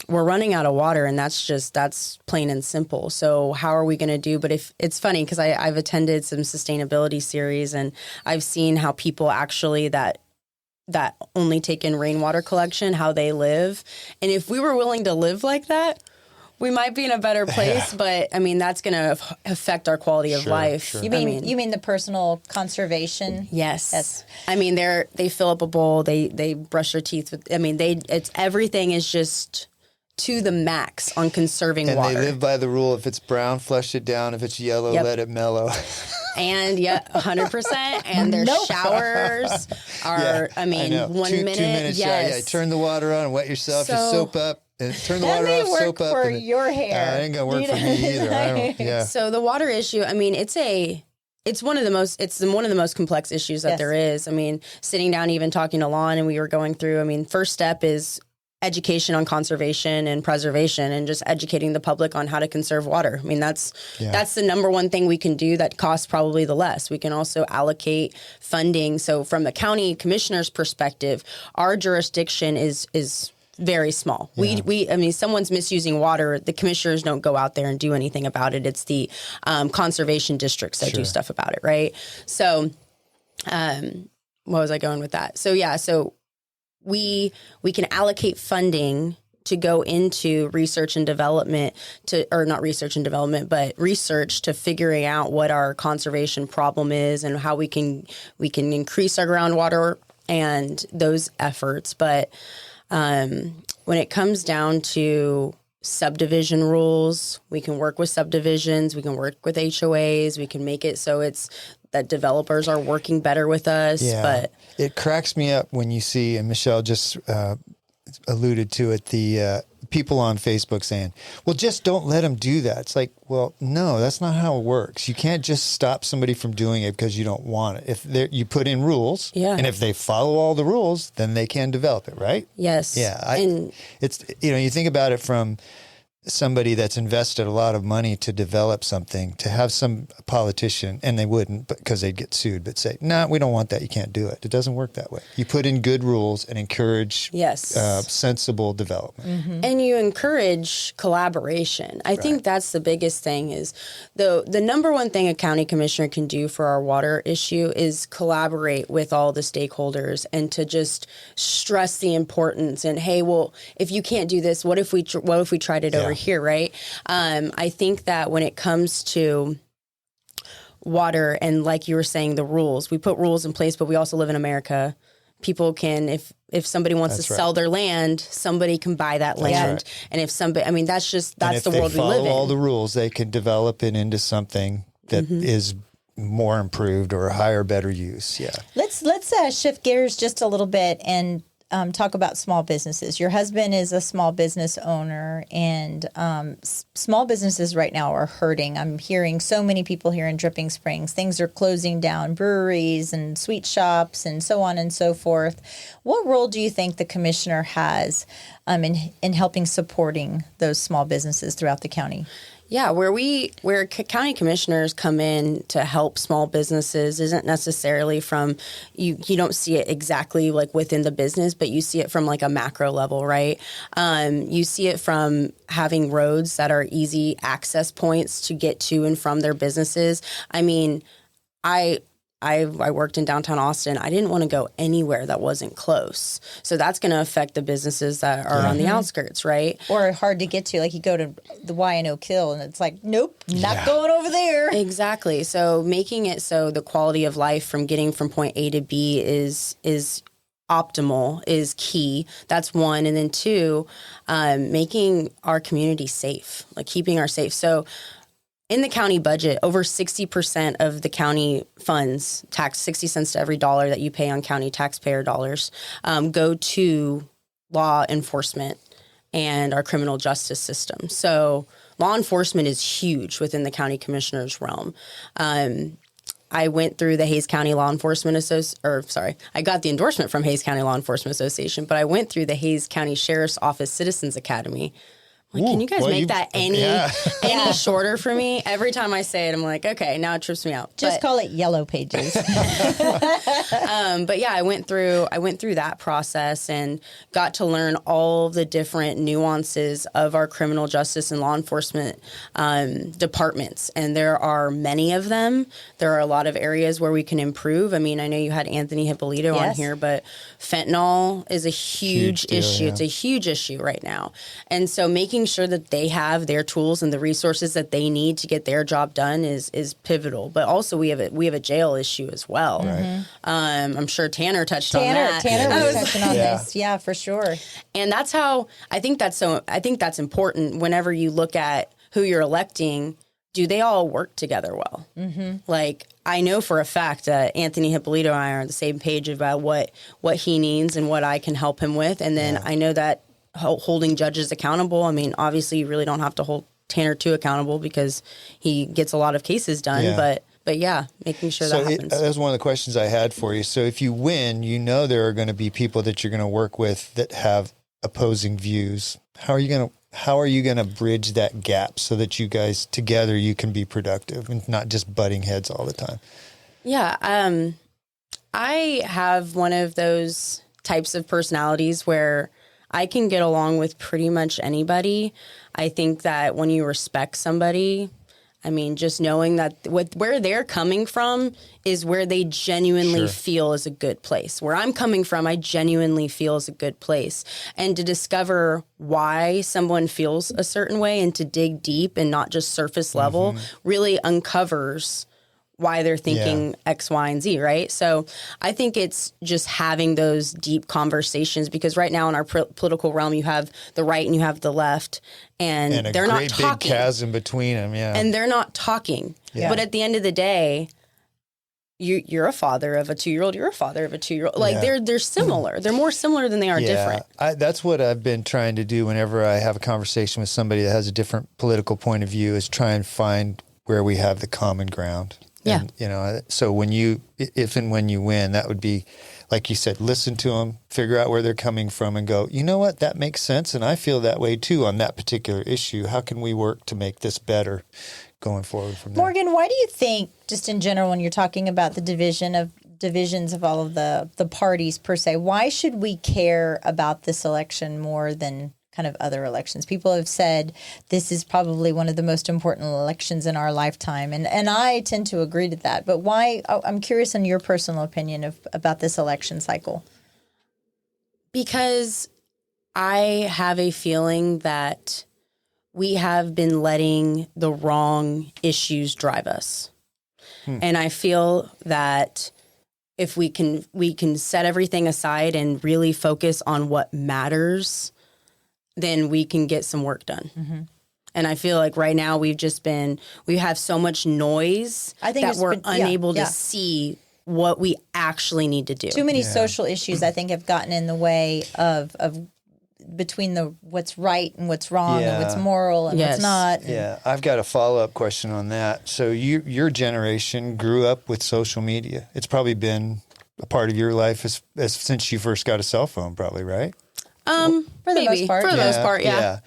We're running out of water, and that's plain and simple. So how are we going to do? But if it's funny because I've attended some sustainability series, and I've seen how people actually that only take in rainwater collection, how they live. And if we were willing to live like that, we might be in a better place, but I mean that's going to affect our quality of life. Sure. You mean the personal conservation? Yes. I mean they fill up a bowl, they brush their teeth with. I mean it's everything is just to the max on conserving water. And they live by the rule: if it's brown, flush it down; if it's yellow, let it mellow. And 100%. And their showers are, 1 minute. 2 minutes. Yes. Yeah. Turn the water on, wet yourself, you soap up. And turn the water off, soap up. For your hair. It ain't gonna work for me either. So the water issue, I mean, it's one of the most complex issues that there is. I mean, sitting down, even talking to Lon, and we were going through. I mean, first step is education on conservation and preservation, and just educating the public on how to conserve water. I mean, that's the number one thing we can do that costs probably the less. We can also allocate funding. So from the county commissioner's perspective, our jurisdiction is very small. Yeah. Someone's misusing water. The commissioners don't go out there and do anything about it. It's the conservation districts that do stuff about it, right? So, what was I going with that? So we can allocate funding to go into research and development research to figuring out what our conservation problem is and how we can increase our groundwater and those efforts. But when it comes down to subdivision rules, we can work with subdivisions, we can work with HOAs, we can make it so it's that developers are working better with us. Yeah. But it cracks me up when you see, and Michelle just alluded to it, the people on Facebook saying, well, just don't let them do that. It's like, well, no, that's not how it works. You can't just stop somebody from doing it because you don't want it. If you put in rules, and if they follow all the rules, then they can develop it, right? Yes. Yeah. It's you think about it from somebody that's invested a lot of money to develop something, to have some politician, and they wouldn't because they'd get sued, but say, no, we don't want that. You can't do it. It doesn't work that way. You put in good rules and encourage sensible development. Mm-hmm. And you encourage collaboration. I think that's the biggest thing is the number one thing a county commissioner can do for our water issue is collaborate with all the stakeholders and to just stress the importance and, hey, well, if you can't do this, what if we tried it over here, right? I think that when it comes to water and like you were saying, the rules, we put rules in place, but we also live in America. people can, if somebody wants That's to right. sell their land, somebody can buy that land. right. And if somebody, I mean, that's And if the they world we live follow all in. the rules, they can develop it into something that is more improved or higher, better use. Yeah. Let's shift gears just a little bit and talk about small businesses. Your husband is a small business owner, and small businesses right now are hurting. I'm hearing so many people here in Dripping Springs. Things are closing down, breweries and sweet shops and so on and so forth. What role do you think the commissioner has in helping supporting those small businesses throughout the county? Yeah, where county commissioners come in to help small businesses isn't necessarily from you don't see it exactly like within the business, but you see it from like a macro level, right? You see it from having roads that are easy access points to get to and from their businesses. I mean, I worked in downtown Austin. I didn't want to go anywhere that wasn't close. So that's going to affect the businesses that are on the outskirts, right? Or hard to get to. Like you go to the Y in Oak Hill and it's like, nope, not going over there. Exactly. So making it so the quality of life from getting from point A to B is optimal is key. That's one. And then two, making our community safe, like keeping our safe. So in the county budget, over 60% of the county funds, tax 60 cents to every dollar that you pay on county taxpayer dollars, go to law enforcement and our criminal justice system. So law enforcement is huge within the county commissioner's realm. I went through the Hays County Law Enforcement I got the endorsement from Hays County Law Enforcement Association, but I went through the Hays County Sheriff's Office Citizens Academy. Like, can you guys make that any shorter for me? Every time I say it, I'm like, okay, now it trips me out. Just call it Yellow Pages. But yeah, I went through that process and got to learn all the different nuances of our criminal justice and law enforcement departments. And there are many of them. There are a lot of areas where we can improve. I mean, I know you had Anthony Hippolito on here, but fentanyl is a huge deal, issue. yeah. It's a huge issue right now. And so making sure that they have their tools and the resources that they need to get their job done is pivotal. But also we have a jail issue as well. Right. I'm sure Tanner touched on that. Tanner was touching on this. Yeah, for sure. And that's how I think that's important whenever you look at who you're electing. Do they all work together well? Mm-hmm. Like, I know for a fact that Anthony Hippolito and I are on the same page about what he needs and what I can help him with. And then I know that holding judges accountable. I mean, obviously, you really don't have to hold Tanner too accountable because he gets a lot of cases done. Yeah. But yeah, making sure that happens. That was one of the questions I had for you. So if you win, you know there are going to be people that you're going to work with that have opposing views. How are you going to bridge that gap so that you guys together you can be productive and not just butting heads all the time? Yeah, I have one of those types of personalities where I can get along with pretty much anybody. I think that when you respect somebody, I mean, just knowing that where they're coming from is where they genuinely feel is a good place. Where I'm coming from, I genuinely feel is a good place. And to discover why someone feels a certain way and to dig deep and not just surface level really uncovers why they're thinking X, Y, and Z, right? So I think it's just having those deep conversations because right now in our political realm, you have the right and you have the left, and they're not talking. Big chasm between them, And they're not talking. Yeah. But at the end of the day, you're a father of a 2-year-old. You're a father of a 2-year-old. Like they're similar. They're more similar than they are different. That's what I've been trying to do whenever I have a conversation with somebody that has a different political point of view is try and find where we have the common ground. Yeah. And, so if and when you win, that would be, like you said, listen to them, figure out where they're coming from and go, you know what, that makes sense. And I feel that way too on that particular issue. How can we work to make this better going forward from there? Morgan, why do you think, just in general, when you're talking about the divisions of all of the parties per se, why should we care about this election more than kind of other elections? People have said this is probably one of the most important elections in our lifetime. And I tend to agree to that. But why? I'm curious on your personal opinion about this election cycle. Because I have a feeling that we have been letting the wrong issues drive us. And I feel that if we can set everything aside and really focus on what matters, then we can get some work done. Mm-hmm. And I feel like right now we have so much noise that we're unable to see what we actually need to do. Too many social issues, I think, have gotten in the way of between what's right and what's wrong and what's moral and what's not. Yeah, I've got a follow-up question on that. So your generation grew up with social media. It's probably been a part of your life as since you first got a cell phone, probably, right? For the most part. For the most part, yeah.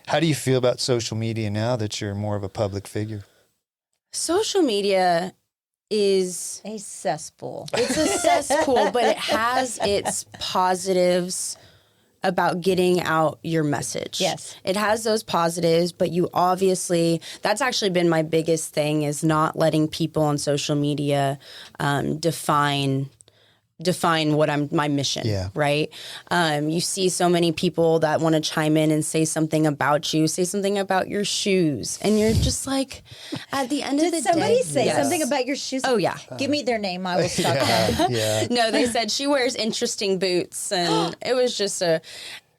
How do you feel about social media now that you're more of a public figure? Social media is a cesspool. It's a cesspool, but it has its positives about getting out your message. Yes. It has those positives, but you obviously, that's actually been my biggest thing, is not letting people on social media define what my mission, right? You see so many people that want to chime in and say something about you, say something about your shoes, and you're just like, at the end of the day. Did somebody say something about your shoes? Oh, yeah. Give me their name. I will stalk them. No, they said she wears interesting boots, and it was just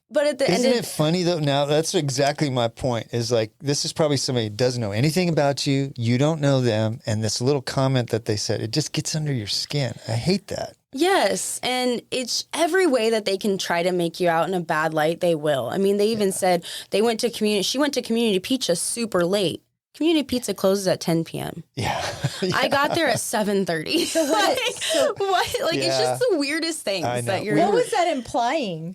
but at the end Isn't it funny though? Now that's exactly my point, is like, this is probably somebody who doesn't know anything about you. You don't know them. And this little comment that they said, it just gets under your skin. I hate that. Yes, and it's every way that they can try to make you out in a bad light, they will. I mean, they even said she went to Community Pizza super late. Community Pizza closes at 10 p.m. Yeah. I got there at 7:30. So what? It's just the weirdest things that you're. What was that implying?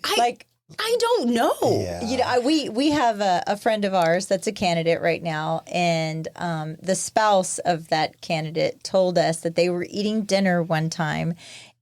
I don't know. Yeah. You know, we have a friend of ours that's a candidate right now, and the spouse of that candidate told us that they were eating dinner one time,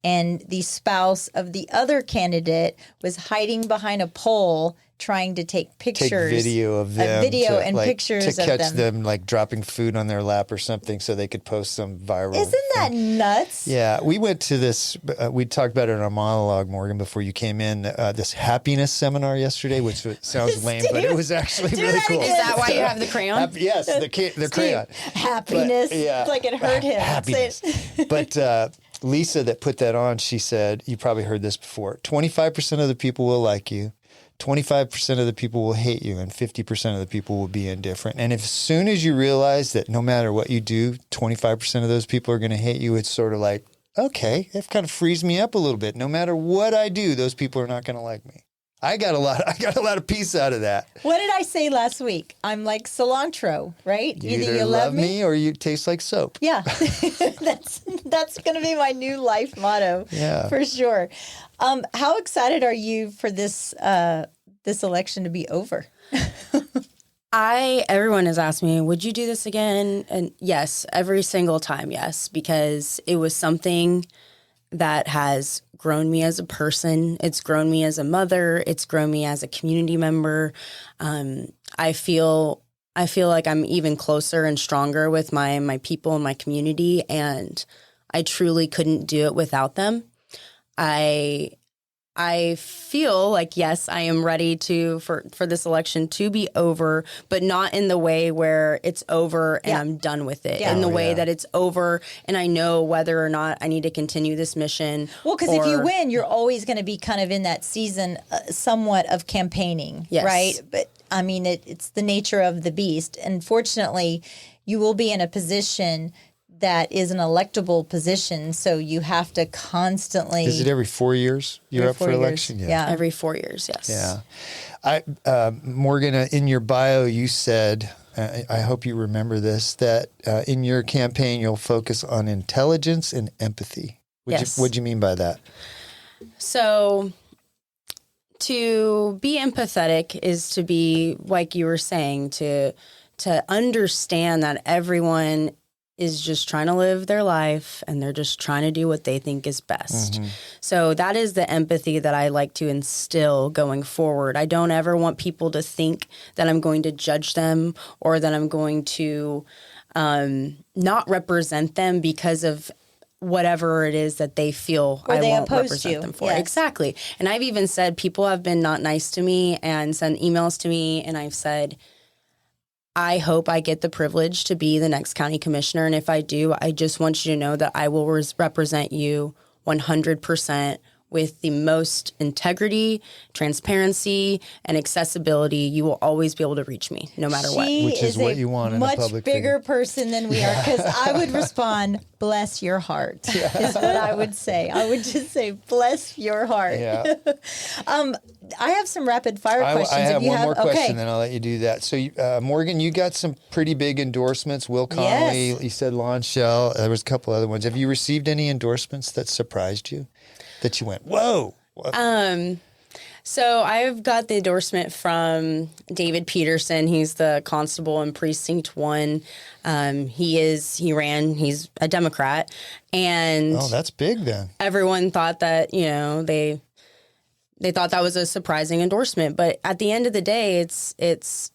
and the spouse of the other candidate was hiding behind a pole trying to take pictures. Take video of them. Pictures to catch of them. like dropping food on their lap or something so they could post some viral. Isn't that nuts? Yeah. We went to this, we talked about it in our monologue, Morgan, before you came in, this happiness seminar yesterday, which sounds lame, but it was actually really cool. Is that why you have the crayon? Yes, the crayon. Happiness. But, like it hurt him. Happiness. But Lisa that put that on, she said, you probably heard this before, 25% of the people will like you, 25% of the people will hate you, and 50% of the people will be indifferent. And as soon as you realize that no matter what you do, 25% of those people are going to hate you, it's sort of like, okay, that kind of frees me up a little bit. No matter what I do, those people are not going to like me. I got a lot of peace out of that. What did I say last week? I'm like cilantro, right? Either you love me or you taste like soap. Yeah. That's going to be my new life motto. Yeah. For sure. How excited are you for this election to be over? Everyone has asked me, would you do this again? And yes, every single time, yes, because it was something that has grown me as a person. It's grown me as a mother. It's grown me as a community member. I feel like I'm even closer and stronger with my people and my community, and I truly couldn't do it without them. I feel like, yes, I am ready for this election to be over, but not in the way where it's over and I'm done with it. In the way that it's over and I know whether or not I need to continue this mission. Well, because if you win, you're always going to be kind of in that season somewhat of campaigning, right? But I mean, it's the nature of the beast. And fortunately, you will be in a position that is an electable position, so you have to constantly. Is it every 4 years you're up for election? Yeah, every 4 years. Yes. Yeah, Morgan, in your bio, you said, I hope you remember this, that in your campaign you'll focus on intelligence and empathy. What'd you mean by that? So, to be empathetic is to be, like you were saying, to understand that everyone is just trying to live their life and they're just trying to do what they think is best. Mm-hmm. So that is the empathy that I like to instill going forward. I don't ever want people to think that I'm going to judge them or that I'm going to not represent them because of whatever it is that they feel or I they won't represent them for. Yes. Exactly. And I've even said people have been not nice to me and sent emails to me, and I've said, I hope I get the privilege to be the next county commissioner. And if I do, I just want you to know that I will represent you 100% with the most integrity, transparency, and accessibility. You will always be able to reach me no matter what. Which is what you want in a public much bigger figure. person than we are, because I would respond, bless your heart, is what I would say. I would just say, bless your heart. Yeah. I have some rapid fire questions. I have If you one more question, okay. then I'll let you do that. So, Morgan, you got some pretty big endorsements. Will Connolly, Yes. you said Lon Shell. There was a couple other ones. Have you received any endorsements that surprised you? That you went, whoa. So I've got the endorsement from David Peterson. He's the constable in Precinct 1. He's a Democrat. And Oh, that's big then. everyone thought that, they thought that was a surprising endorsement. But at the end of the day, it's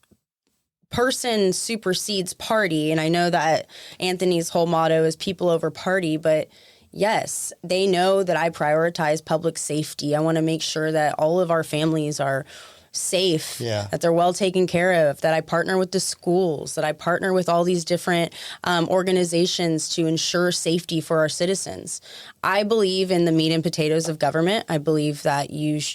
person supersedes party. And I know that Anthony's whole motto is people over party, but yes, they know that I prioritize public safety. I want to make sure that all of our families are safe, that they're well taken care of, that I partner with the schools, that I partner with all these different organizations to ensure safety for our citizens. I believe in the meat and potatoes of government. I believe that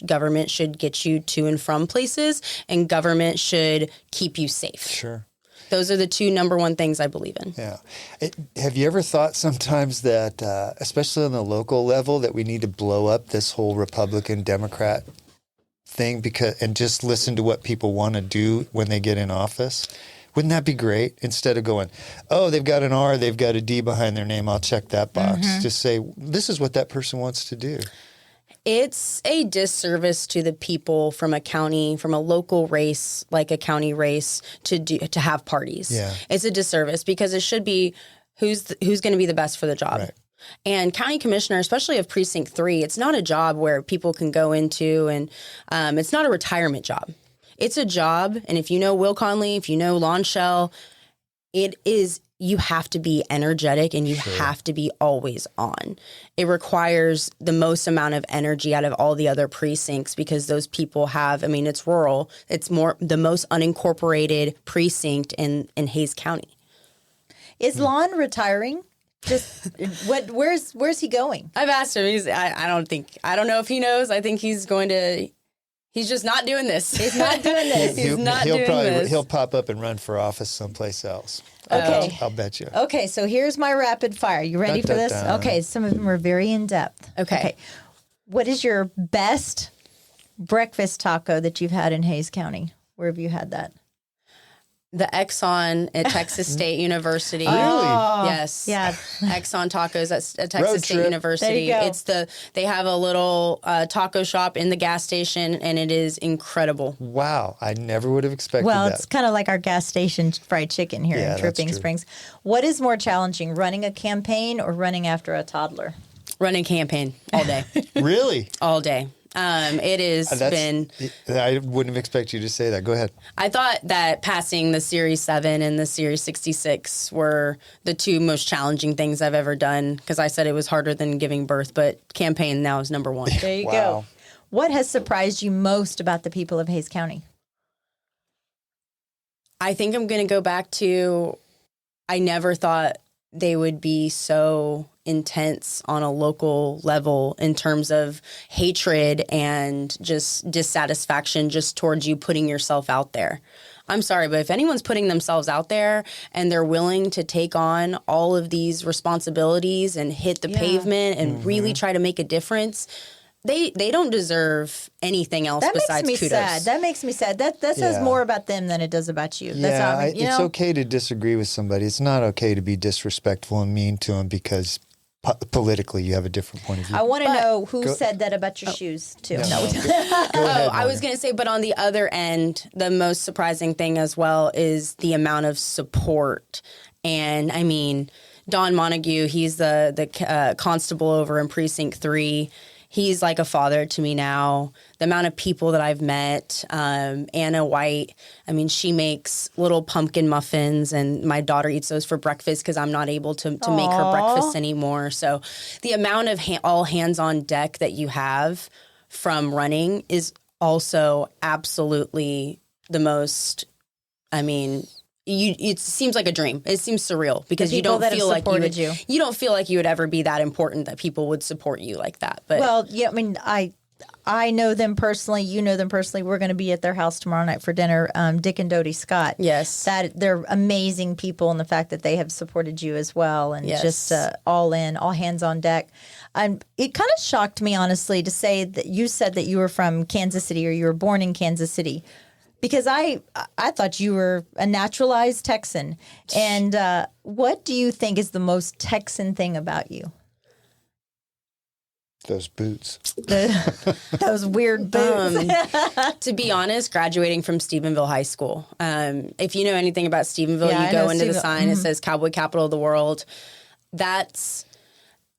government should get you to and from places, and government should keep you safe. Sure. Those are the two number one things I believe in. Yeah. Have you ever thought sometimes that, especially on the local level, that we need to blow up this whole Republican-Democrat thing and just listen to what people want to do when they get in office? Wouldn't that be great? Instead of going, oh, they've got an R, they've got a D behind their name, I'll check that box. Just say, this is what that person wants to do. It's a disservice to the people from a local race, like a county race, to have parties. Yeah. It's a disservice because it should be who's going to be the best for the job. Right. And county commissioner, especially of Precinct 3, it's not a job where people can go into, and it's not a retirement job. It's a job, and if you know Will Conley, if you know Lon Shell, you have to be energetic and you have to be always on. It requires the most amount of energy out of all the other precincts because those people it's rural. It's the most unincorporated precinct in Hays County. Is Lon retiring? Just where's he going? I've asked him. I don't know if he knows. I think he's just not doing this. He's not doing this. He'll pop up and run for office someplace else. Okay. I'll bet you. Okay, so here's my rapid fire. You ready for this? Okay, some of them are very in depth. Okay. What is your best breakfast taco that you've had in Hays County? Where have you had that? The Exxon at Texas State University. Really? Yes. Yeah. Exxon Tacos at Texas Road State trip. University. There you go. They have a little taco shop in the gas station, and it is incredible. Wow. I never would have expected Well, that. it's kind of like our gas station fried chicken here Yeah, in that's Dripping true. Springs. What is more challenging, running a campaign or running after a toddler? Running campaign all day. Really? All day. It has been. I wouldn't have expected you to say that. Go ahead. I thought that passing the Series 7 and the Series 66 were the two most challenging things I've ever done because I said it was harder than giving birth, but campaign now is number one. There you Wow. go. What has surprised you most about the people of Hays County? I think I'm going to go back to I never thought they would be so intense on a local level in terms of hatred and just dissatisfaction just towards you putting yourself out there. I'm sorry, but if anyone's putting themselves out there and they're willing to take on all of these responsibilities and hit the pavement and really try to make a difference, they don't deserve anything else besides makes me kudos. sad. That makes me sad. That says more about them than it does about you. That's how it's okay to disagree with somebody. It's not okay to be disrespectful and mean to them because politically you have a different point of view. I want to know who said that about your shoes, too. Go ahead, I was going to say, but on the other end, the most surprising thing as well is the amount of support. And I mean, Don Montague, he's the constable over in Precinct 3. He's like a father to me now. The amount of people that I've met, Anna White, I mean, she makes little pumpkin muffins, and my daughter eats those for breakfast because I'm not able to make her breakfast anymore. So the amount of all hands on deck that you have from running is also absolutely the most, it seems like a dream. It seems surreal because you don't feel like you don't feel like you would ever be that important that people would support you like that. But well, yeah, I mean, I know them personally. You know them personally. We're going to be at their house tomorrow night for dinner. Dick and Dodie Scott. Yes, that they're amazing people, and the fact that they have supported you as well, and just all in, all hands on deck. It kind of shocked me, honestly, to say that you said that you were from Kansas City or you were born in Kansas City, because I thought you were a naturalized Texan. And what do you think is the most Texan thing about you? Those boots. Those weird boots. To be honest, graduating from Stephenville High School. If you know anything about Stephenville, you go into the sign, it says Cowboy Capital of the World.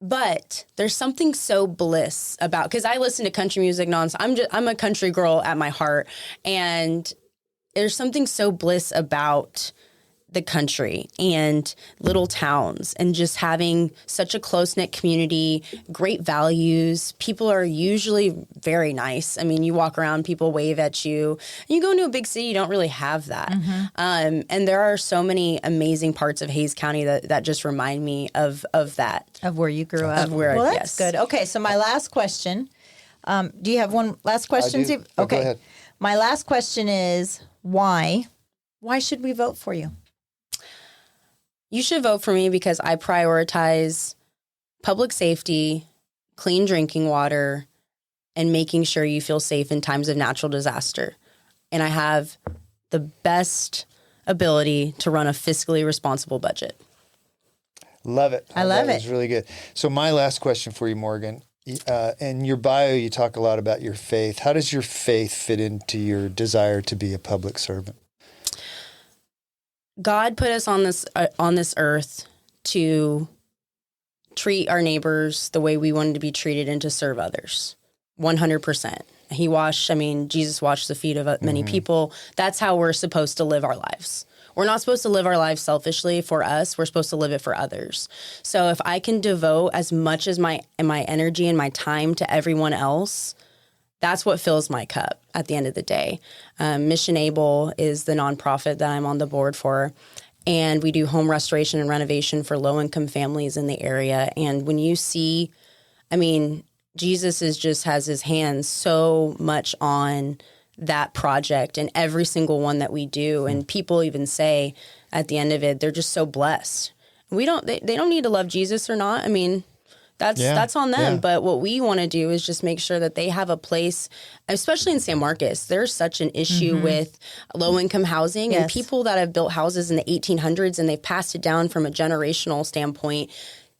But there's something so bliss about, because I listen to country music nonstop. I'm a country girl at my heart, and there's something so bliss about the country and little towns and just having such a close-knit community, great values. People are usually very nice. I mean, you walk around, people wave at you. And you go into a big city, you don't really have that. And there are so many amazing parts of Hays County that just remind me of that. Of where you grew up. Well, that's good. Okay, so my last question. Do you have one last question? I do. Okay. Go ahead. My last question is why? Why should we vote for you? You should vote for me because I prioritize public safety, clean drinking water, and making sure you feel safe in times of natural disaster. And I have the best ability to run a fiscally responsible budget. Love it. I love it. It's really good. So my last question for you, Morgan. In your bio, you talk a lot about your faith. How does your faith fit into your desire to be a public servant? God put us on this earth to treat our neighbors the way we wanted to be treated and to serve others. 100%. Jesus washed the feet of many people. That's how we're supposed to live our lives. We're not supposed to live our lives selfishly for us. We're supposed to live it for others. So if I can devote as much as my energy and my time to everyone else, that's what fills my cup at the end of the day. Mission Able is the nonprofit that I'm on the board for. And we do home restoration and renovation for low-income families in the area. And when you see, Jesus has his hands so much on that project and every single one that we do. And people even say at the end of it, they're just so blessed. They don't need to love Jesus or not. That's on them. Yeah. But what we want to do is just make sure that they have a place, especially in San Marcos. There's such an issue with low-income housing and people that have built houses in the 1800s and they've passed it down from a generational standpoint.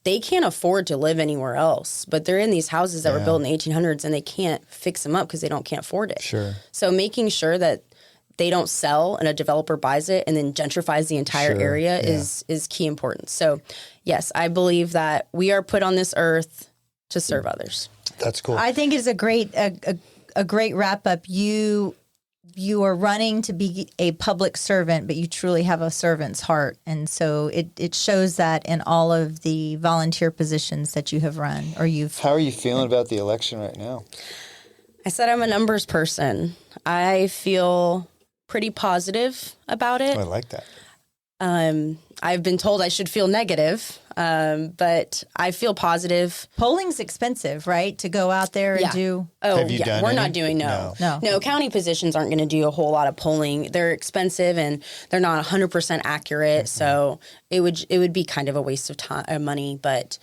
They can't afford to live anywhere else, but they're in these houses that were built in the 1800s and they can't fix them up because they can't afford it. Sure. So making sure that they don't sell and a developer buys it and then gentrifies the entire area is key importance. So yes, I believe that we are put on this earth to serve others. That's cool. I think it's a great wrap up. You are running to be a public servant, but you truly have a servant's heart. And so it shows that in all of the volunteer positions that you have run or you've. How are you feeling about the election right now? I said I'm a numbers person. I feel pretty positive about it. I like that. I've been told I should feel negative, but I feel positive. Polling's expensive, right? To go out there and do. Oh, have you done We're any? not doing No. County positions aren't going to do a whole lot of polling. They're expensive and they're not 100% accurate. So it would be kind of a waste of time, money. But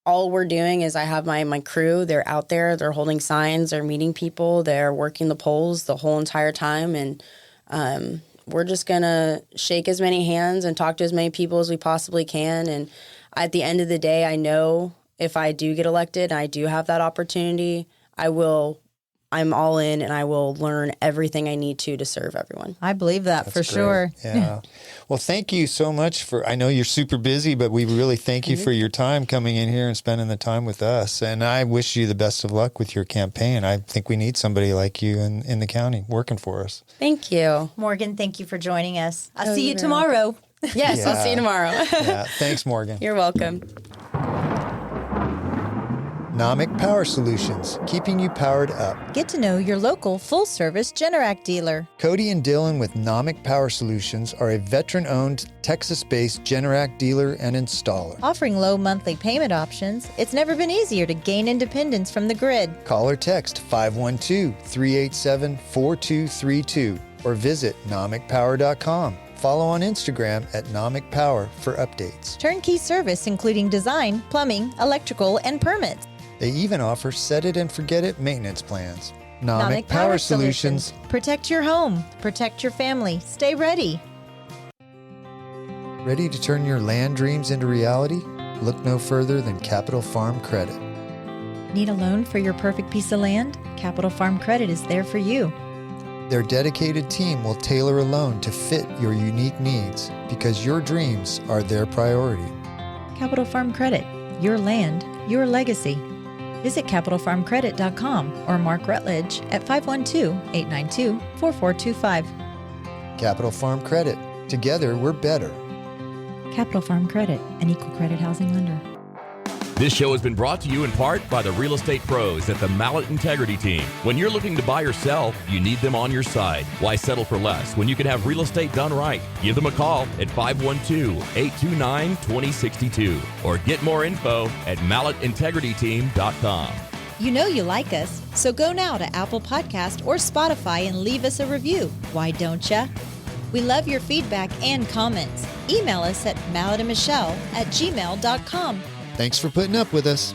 all we're doing is I have my crew. They're out there. They're holding signs. They're meeting people. They're working the polls the whole entire time. And we're just going to shake as many hands and talk to as many people as we possibly can. And at the end of the day, I know if I do get elected and I do have that opportunity, I'm all in and I will learn everything I need to serve everyone. I believe that for sure. Yeah. Well, thank you so much I know you're super busy, but we really thank you for your time coming in here and spending the time with us. And I wish you the best of luck with your campaign. I think we need somebody like you in the county working for us. Thank you. Morgan, thank you for joining us. I'll see you tomorrow. Yes, I'll see you tomorrow. Yeah. Thanks, Morgan. You're welcome. Nomic Power Solutions, keeping you powered up. Get to know your local full-service Generac dealer. Cody and Dylan with Nomic Power Solutions are a veteran-owned, Texas-based Generac dealer and installer. Offering low monthly payment options, it's never been easier to gain independence from the grid. Call or text 512-387-4232 or visit nomicpower.com. Follow on Instagram at Nomic Power for updates. Turnkey service including design, plumbing, electrical, and permits. They even offer set it and forget it maintenance plans. Nomic Power Solutions. Protect your home. Protect your family. Stay ready. Ready to turn your land dreams into reality? Look no further than Capital Farm Credit. Need a loan for your perfect piece of land? Capital Farm Credit is there for you. Their dedicated team will tailor a loan to fit your unique needs because your dreams are their priority. Capital Farm Credit. Your land, your legacy. Visit capitalfarmcredit.com or Mark Rutledge at 512-892-4425. Capital Farm Credit. Together, we're better. Capital Farm Credit, an equal credit housing lender. This show has been brought to you in part by the real estate pros at the Mallet Integrity Team. When you're looking to buy or sell, you need them on your side. Why settle for less when you can have real estate done right? Give them a call at 512-829-2062 or get more info at malletintegrityteam.com. You know you like us, so go now to Apple Podcast or Spotify and leave us a review. Why don't ya? We love your feedback and comments. Email us at malletandmichelle@gmail.com. Thanks for putting up with us.